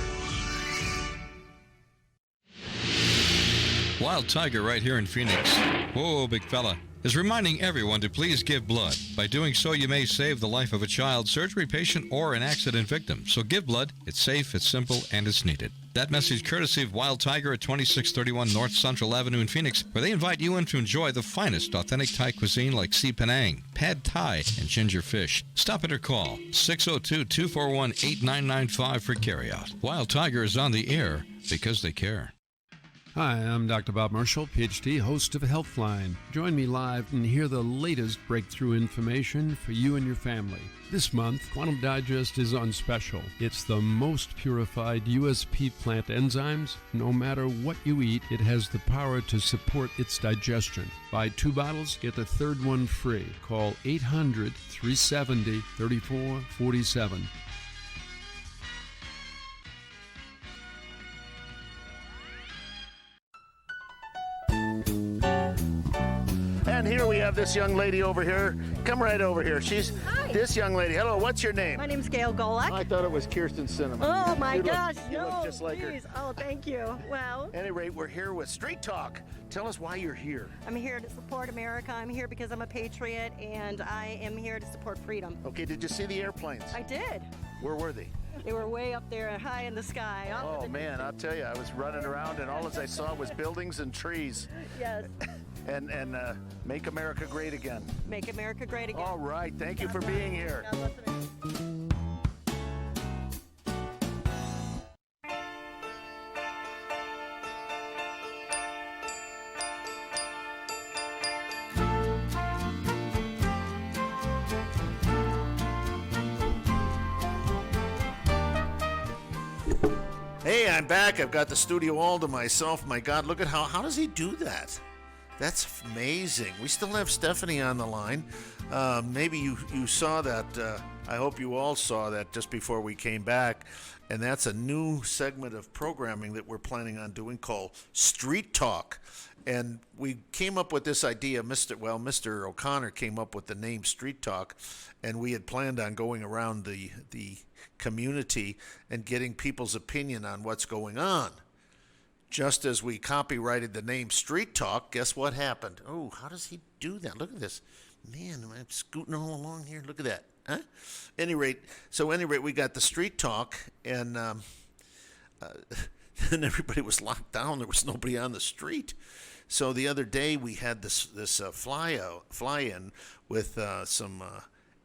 Wild Tiger right here in Phoenix. Whoa, big fella. Is reminding everyone to please give blood. By doing so, you may save the life of a child, surgery patient, or an accident victim. So give blood. It's safe, it's simple, and it's needed. That message courtesy of Wild Tiger at 2631 North Central Avenue in Phoenix, where they invite you in to enjoy the finest authentic Thai cuisine like Si Penang, Pad Thai, and ginger fish. Stop in or call 602-241-8995 for carryout. Wild Tiger is on the air because they care. Hi, I'm Dr. Bob Marshall, PhD, host of Healthline. Join me live and hear the latest breakthrough information for you and your family. This month, Quantum Digest is on special. It's the most purified USP plant enzymes. No matter what you eat, it has the power to support its digestion. Buy 2 bottles, get the third one free. Call 800-370-3447. And here we have this young lady over here. Come right over here. She's this young lady. Hello, what's your name? My name's Gail Golak. I thought it was Kirsten Cinnamon. Oh my gosh, you no, look just like her. please. Oh, thank you. Well, At any rate, we're here with Street Talk. Tell us why you're here. I'm here to support America. I'm here because I'm a patriot, and I am here to support freedom. Okay, did you see the airplanes? I did. Where were they? They were way up there, high in the sky. Oh man, I'll tell you, I was running around and all I saw was buildings and trees. Yes. And make America great again. Make America great again. All right, thank you for being here. Hey, I'm back. I've got the studio all to myself. My God, look at how does he do that? That's amazing. We still have Stephanie on the line. Maybe you saw that. I hope you all saw that just before we came back. And that's a new segment of programming that we're planning on doing called Street Talk. And we came up with this idea. Mr. O'Connor came up with the name Street Talk, and we had planned on going around the community and getting people's opinion on what's going on. Just as we copyrighted the name Street Talk, guess what happened? Oh, how does he do that? Look at this. Man, I'm scooting all along here. Look at that. Huh? Any rate, we got the Street Talk, and and everybody was locked down. There was nobody on the street. So the other day we had this fly-in with some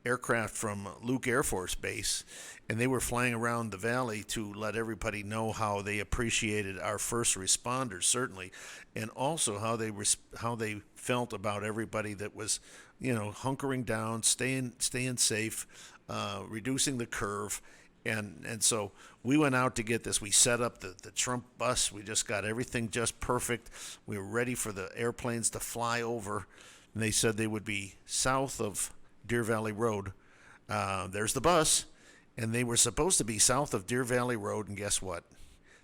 aircraft from Luke Air Force Base, and they were flying around the valley to let everybody know how they appreciated our first responders, certainly, and also how they felt about everybody that was, hunkering down, staying safe, reducing the curve. And so we went out to get this. We set up the Trump bus. We just got everything just perfect. We were ready for the airplanes to fly over. And they said they would be south of Deer Valley Road. There's the bus. And they were supposed to be south of Deer Valley Road. And guess what?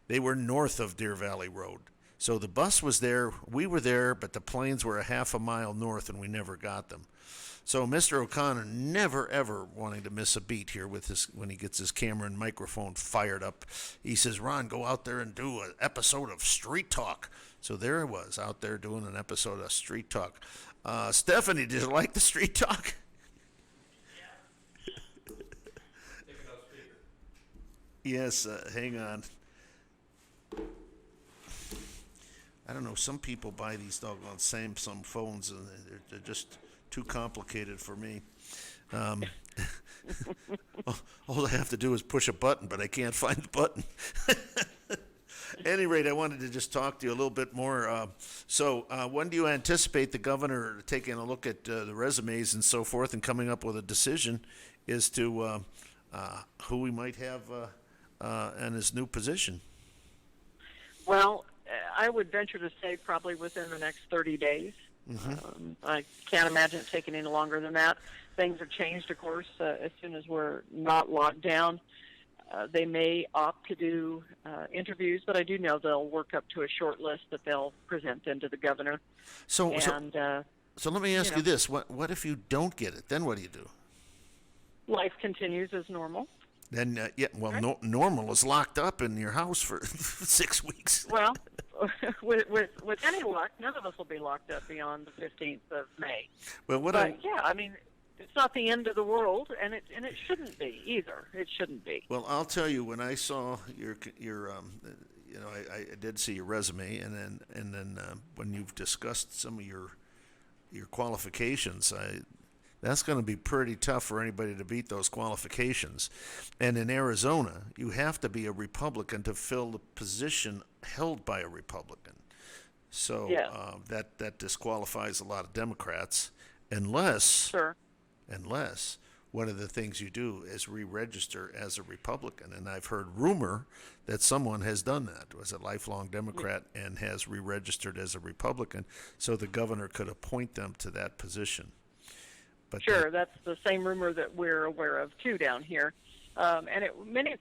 They were north of Deer Valley Road. So the bus was there. We were there, but the planes were a half a mile north, and we never got them. So Mr. O'Connor never, ever wanting to miss a beat here when he gets his camera and microphone fired up. He says, Ron, go out there and do an episode of Street Talk. So there I was out there doing an episode of Street Talk. Stephanie, did you like the Street Talk? Yes, hang on. I don't know, some people buy these doggone Samsung phones and they're just too complicated for me. All I have to do is push a button, but I can't find the button. At any rate, I wanted to just talk to you a little bit more. So when do you anticipate the governor taking a look at the resumes and so forth and coming up with a decision as to who we might have in his new position? Well, I would venture to say probably within the next 30 days. Mm-hmm. I can't imagine it taking any longer than that. Things have changed, of course, as soon as we're not locked down. They may opt to do interviews, but I do know they'll work up to a short list that they'll present then to the governor. So let me ask you this. What if you don't get it? Then what do you do? Life continues as normal. Then, normal is locked up in your house for 6 weeks. Well, with any luck, none of us will be locked up beyond the 15th of May. Well, it's not the end of the world, and it shouldn't be either. It shouldn't be. Well, I'll tell you, when I saw your I did see your resume, and then when you've discussed some of your qualifications, that's going to be pretty tough for anybody to beat those qualifications. And in Arizona, you have to be a Republican to fill the position held by a Republican. So that disqualifies a lot of Democrats, unless one of the things you do is re-register as a Republican. And I've heard rumor that someone has done that, was a lifelong Democrat and has re-registered as a Republican, so the governor could appoint them to that position. But sure, that's the same rumor that we're aware of too down here. And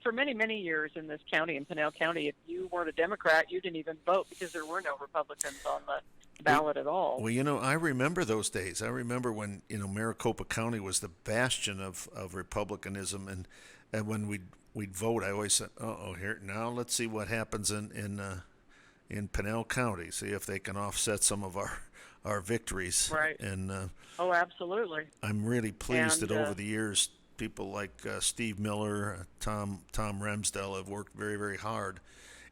for many years in this county, in Pinal County, if you weren't a Democrat, you didn't even vote because there were no Republicans on the ballot at all. Well, I remember those days. I remember when Maricopa County was the bastion of Republicanism, and when we'd vote, I always said, here now let's see what happens in Pinal County. See if they can offset some of our victories. Right. And absolutely. I'm really pleased that over the years, people like Steve Miller, Tom Ramsdell have worked very, very hard,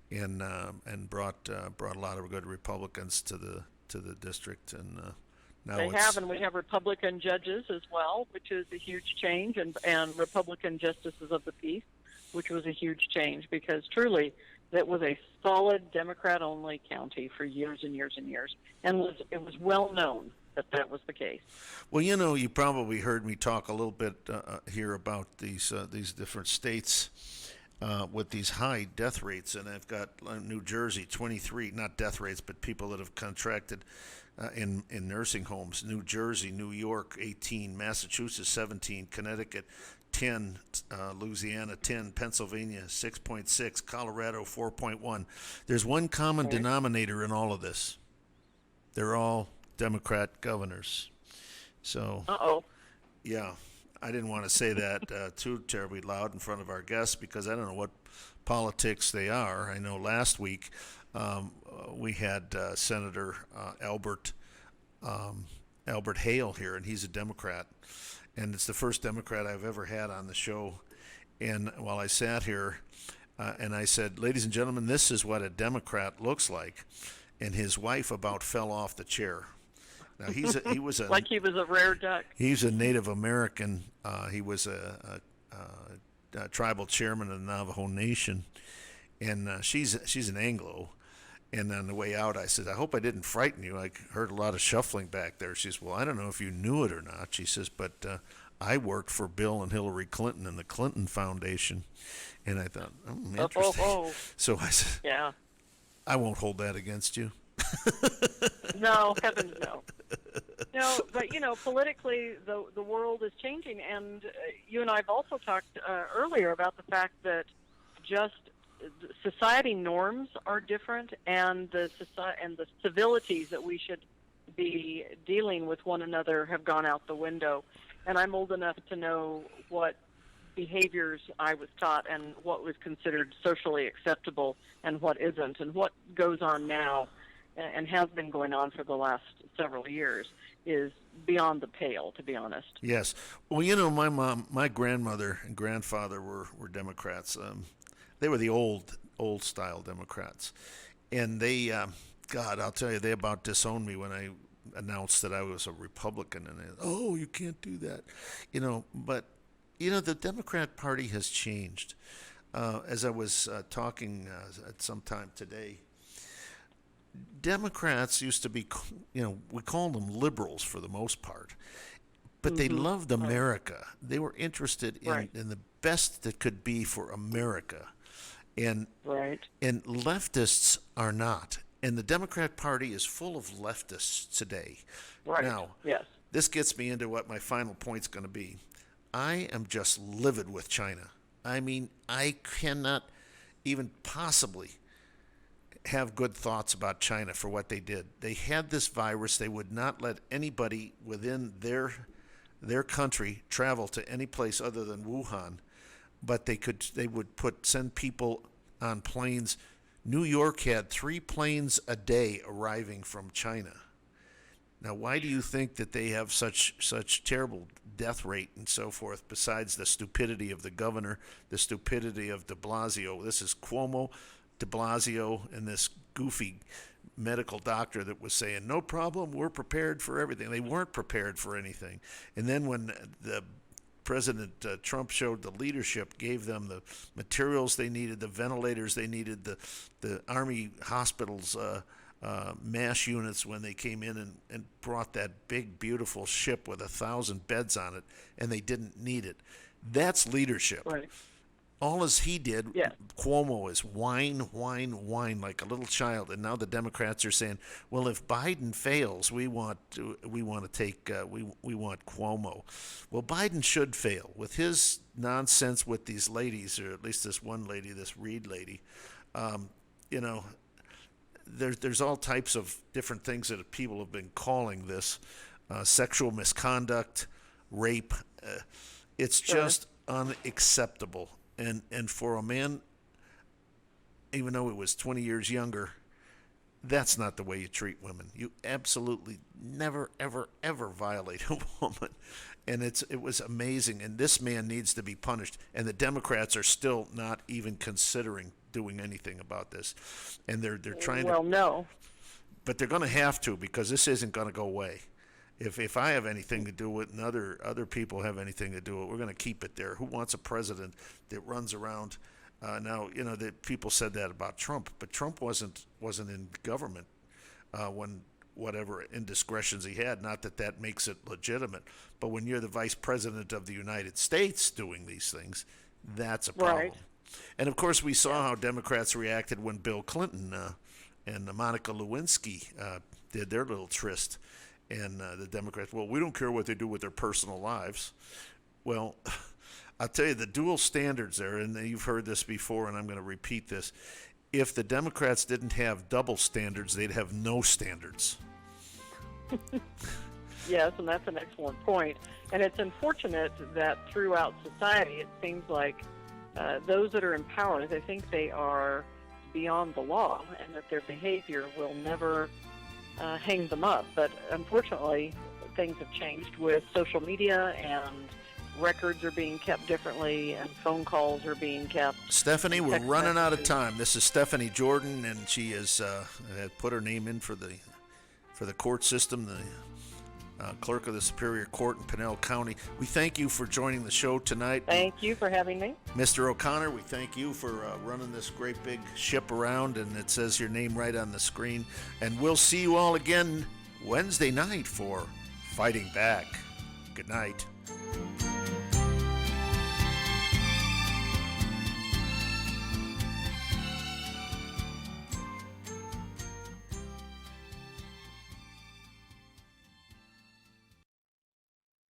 and brought a lot of good Republicans to the district. And now they have, and we have Republican judges as well, which is a huge change, and Republican justices of the peace, which was a huge change because truly that was a solid Democrat-only county for years and years and years, and it was well known that was the case. Well, you probably heard me talk a little bit here about these different states with these high death rates, and I've got New Jersey 23, not death rates, but people that have contracted in nursing homes. New Jersey, New York 18, Massachusetts 17, Connecticut 10, Louisiana 10, Pennsylvania 6.6, Colorado 4.1. There's one common denominator in all of this. They're all Democrat governors. So, yeah, I didn't want to say that too terribly loud in front of our guests because I don't know what politics they are. I know last week we had Senator Albert Hale here, and he's a Democrat. And it's the first Democrat I've ever had on the show. And while I sat here and I said, ladies and gentlemen, this is what a Democrat looks like. And his wife about fell off the chair. Now he was a like he was a rare duck. He's a Native American. He was a tribal chairman of the Navajo Nation, and she's an Anglo. And on the way out, I said, I hope I didn't frighten you. I heard a lot of shuffling back there. She says, well, I don't know if you knew it or not. She says, but I worked for Bill and Hillary Clinton and the Clinton Foundation. And I thought, interesting. So I said, yeah, I won't hold that against you. No, heavens no. No, but politically, the world is changing, and you and I have also talked earlier about the fact that just society norms are different, and the civilities that we should be dealing with one another have gone out the window. And I'm old enough to know what behaviors I was taught and what was considered socially acceptable and what isn't, and what goes on now and has been going on for the last several years is beyond the pale, to be honest. Yes. Well, my grandmother and grandfather were Democrats. They were the old style Democrats, and they, God, I'll tell you, they about disowned me when I announced that I was a Republican, and they, you can't do that, But the Democrat Party has changed. As I was talking at some time today, Democrats used to be, we call them liberals for the most part, but they loved America. They were interested in the best that could be for America. And leftists are not. And the Democrat Party is full of leftists today. Right. Now, this gets me into what my final point's going to be. I am just livid with China. I mean, I cannot even possibly have good thoughts about China for what they did. They had this virus. They would not let anybody within their country travel to any place other than Wuhan. But they would send people on planes. New York had 3 planes a day arriving from China. Now, why do you think that they have such terrible death rate and so forth, besides the stupidity of the governor, the stupidity of de Blasio? This is Cuomo, de Blasio, and this goofy medical doctor that was saying, no problem, we're prepared for everything. They weren't prepared for anything. And then when the President Trump showed the leadership, gave them the materials they needed, the ventilators they needed, the Army hospitals, MASH units when they came in and brought that big, beautiful ship with 1,000 beds on it, and they didn't need it. That's leadership. Right. All as he did, Cuomo is whine like a little child, and now the Democrats are saying, "Well, if Biden fails, we want Cuomo." Well, Biden should fail with his nonsense with these ladies, or at least this one lady, this Reed lady. There's all types of different things that people have been calling this sexual misconduct, rape. It's just unacceptable. And for a man, even though he was 20 years younger, that's not the way you treat women. You absolutely never, ever, ever violate a woman. And it was amazing. And this man needs to be punished. And the Democrats are still not even considering doing anything about this. And they're trying to. Well, no. But they're going to have to, because this isn't going to go away. If I have anything to do with it and other people have anything to do with it, we're going to keep it there. Who wants a president that runs around? Now, that people said that about Trump, but Trump wasn't in government when whatever indiscretions he had. Not that makes it legitimate, but when you're the vice president of the United States doing these things, that's a problem. Right. And of course, we saw how Democrats reacted when Bill Clinton and Monica Lewinsky did their little tryst. And the Democrats, well, we don't care what they do with their personal lives. Well, I'll tell you, the dual standards there, and you've heard this before, and I'm going to repeat this. If the Democrats didn't have double standards, they'd have no standards. Yes, and that's an excellent point. And it's unfortunate that throughout society, it seems like those that are in power, they think they are beyond the law and that their behavior will never hang them up. But unfortunately, things have changed with social media, and records are being kept differently, and phone calls are being kept. Stephanie, we're running out of time. This is Stephanie Jordan, and she has put her name in for the court system, clerk of the Superior Court in Pinell County. We thank you for joining the show tonight. Thank you for having me. Mr. O'Connor, we thank you for running this great big ship around, and it says your name right on the screen. And we'll see you all again Wednesday night for Fighting Back. Good night.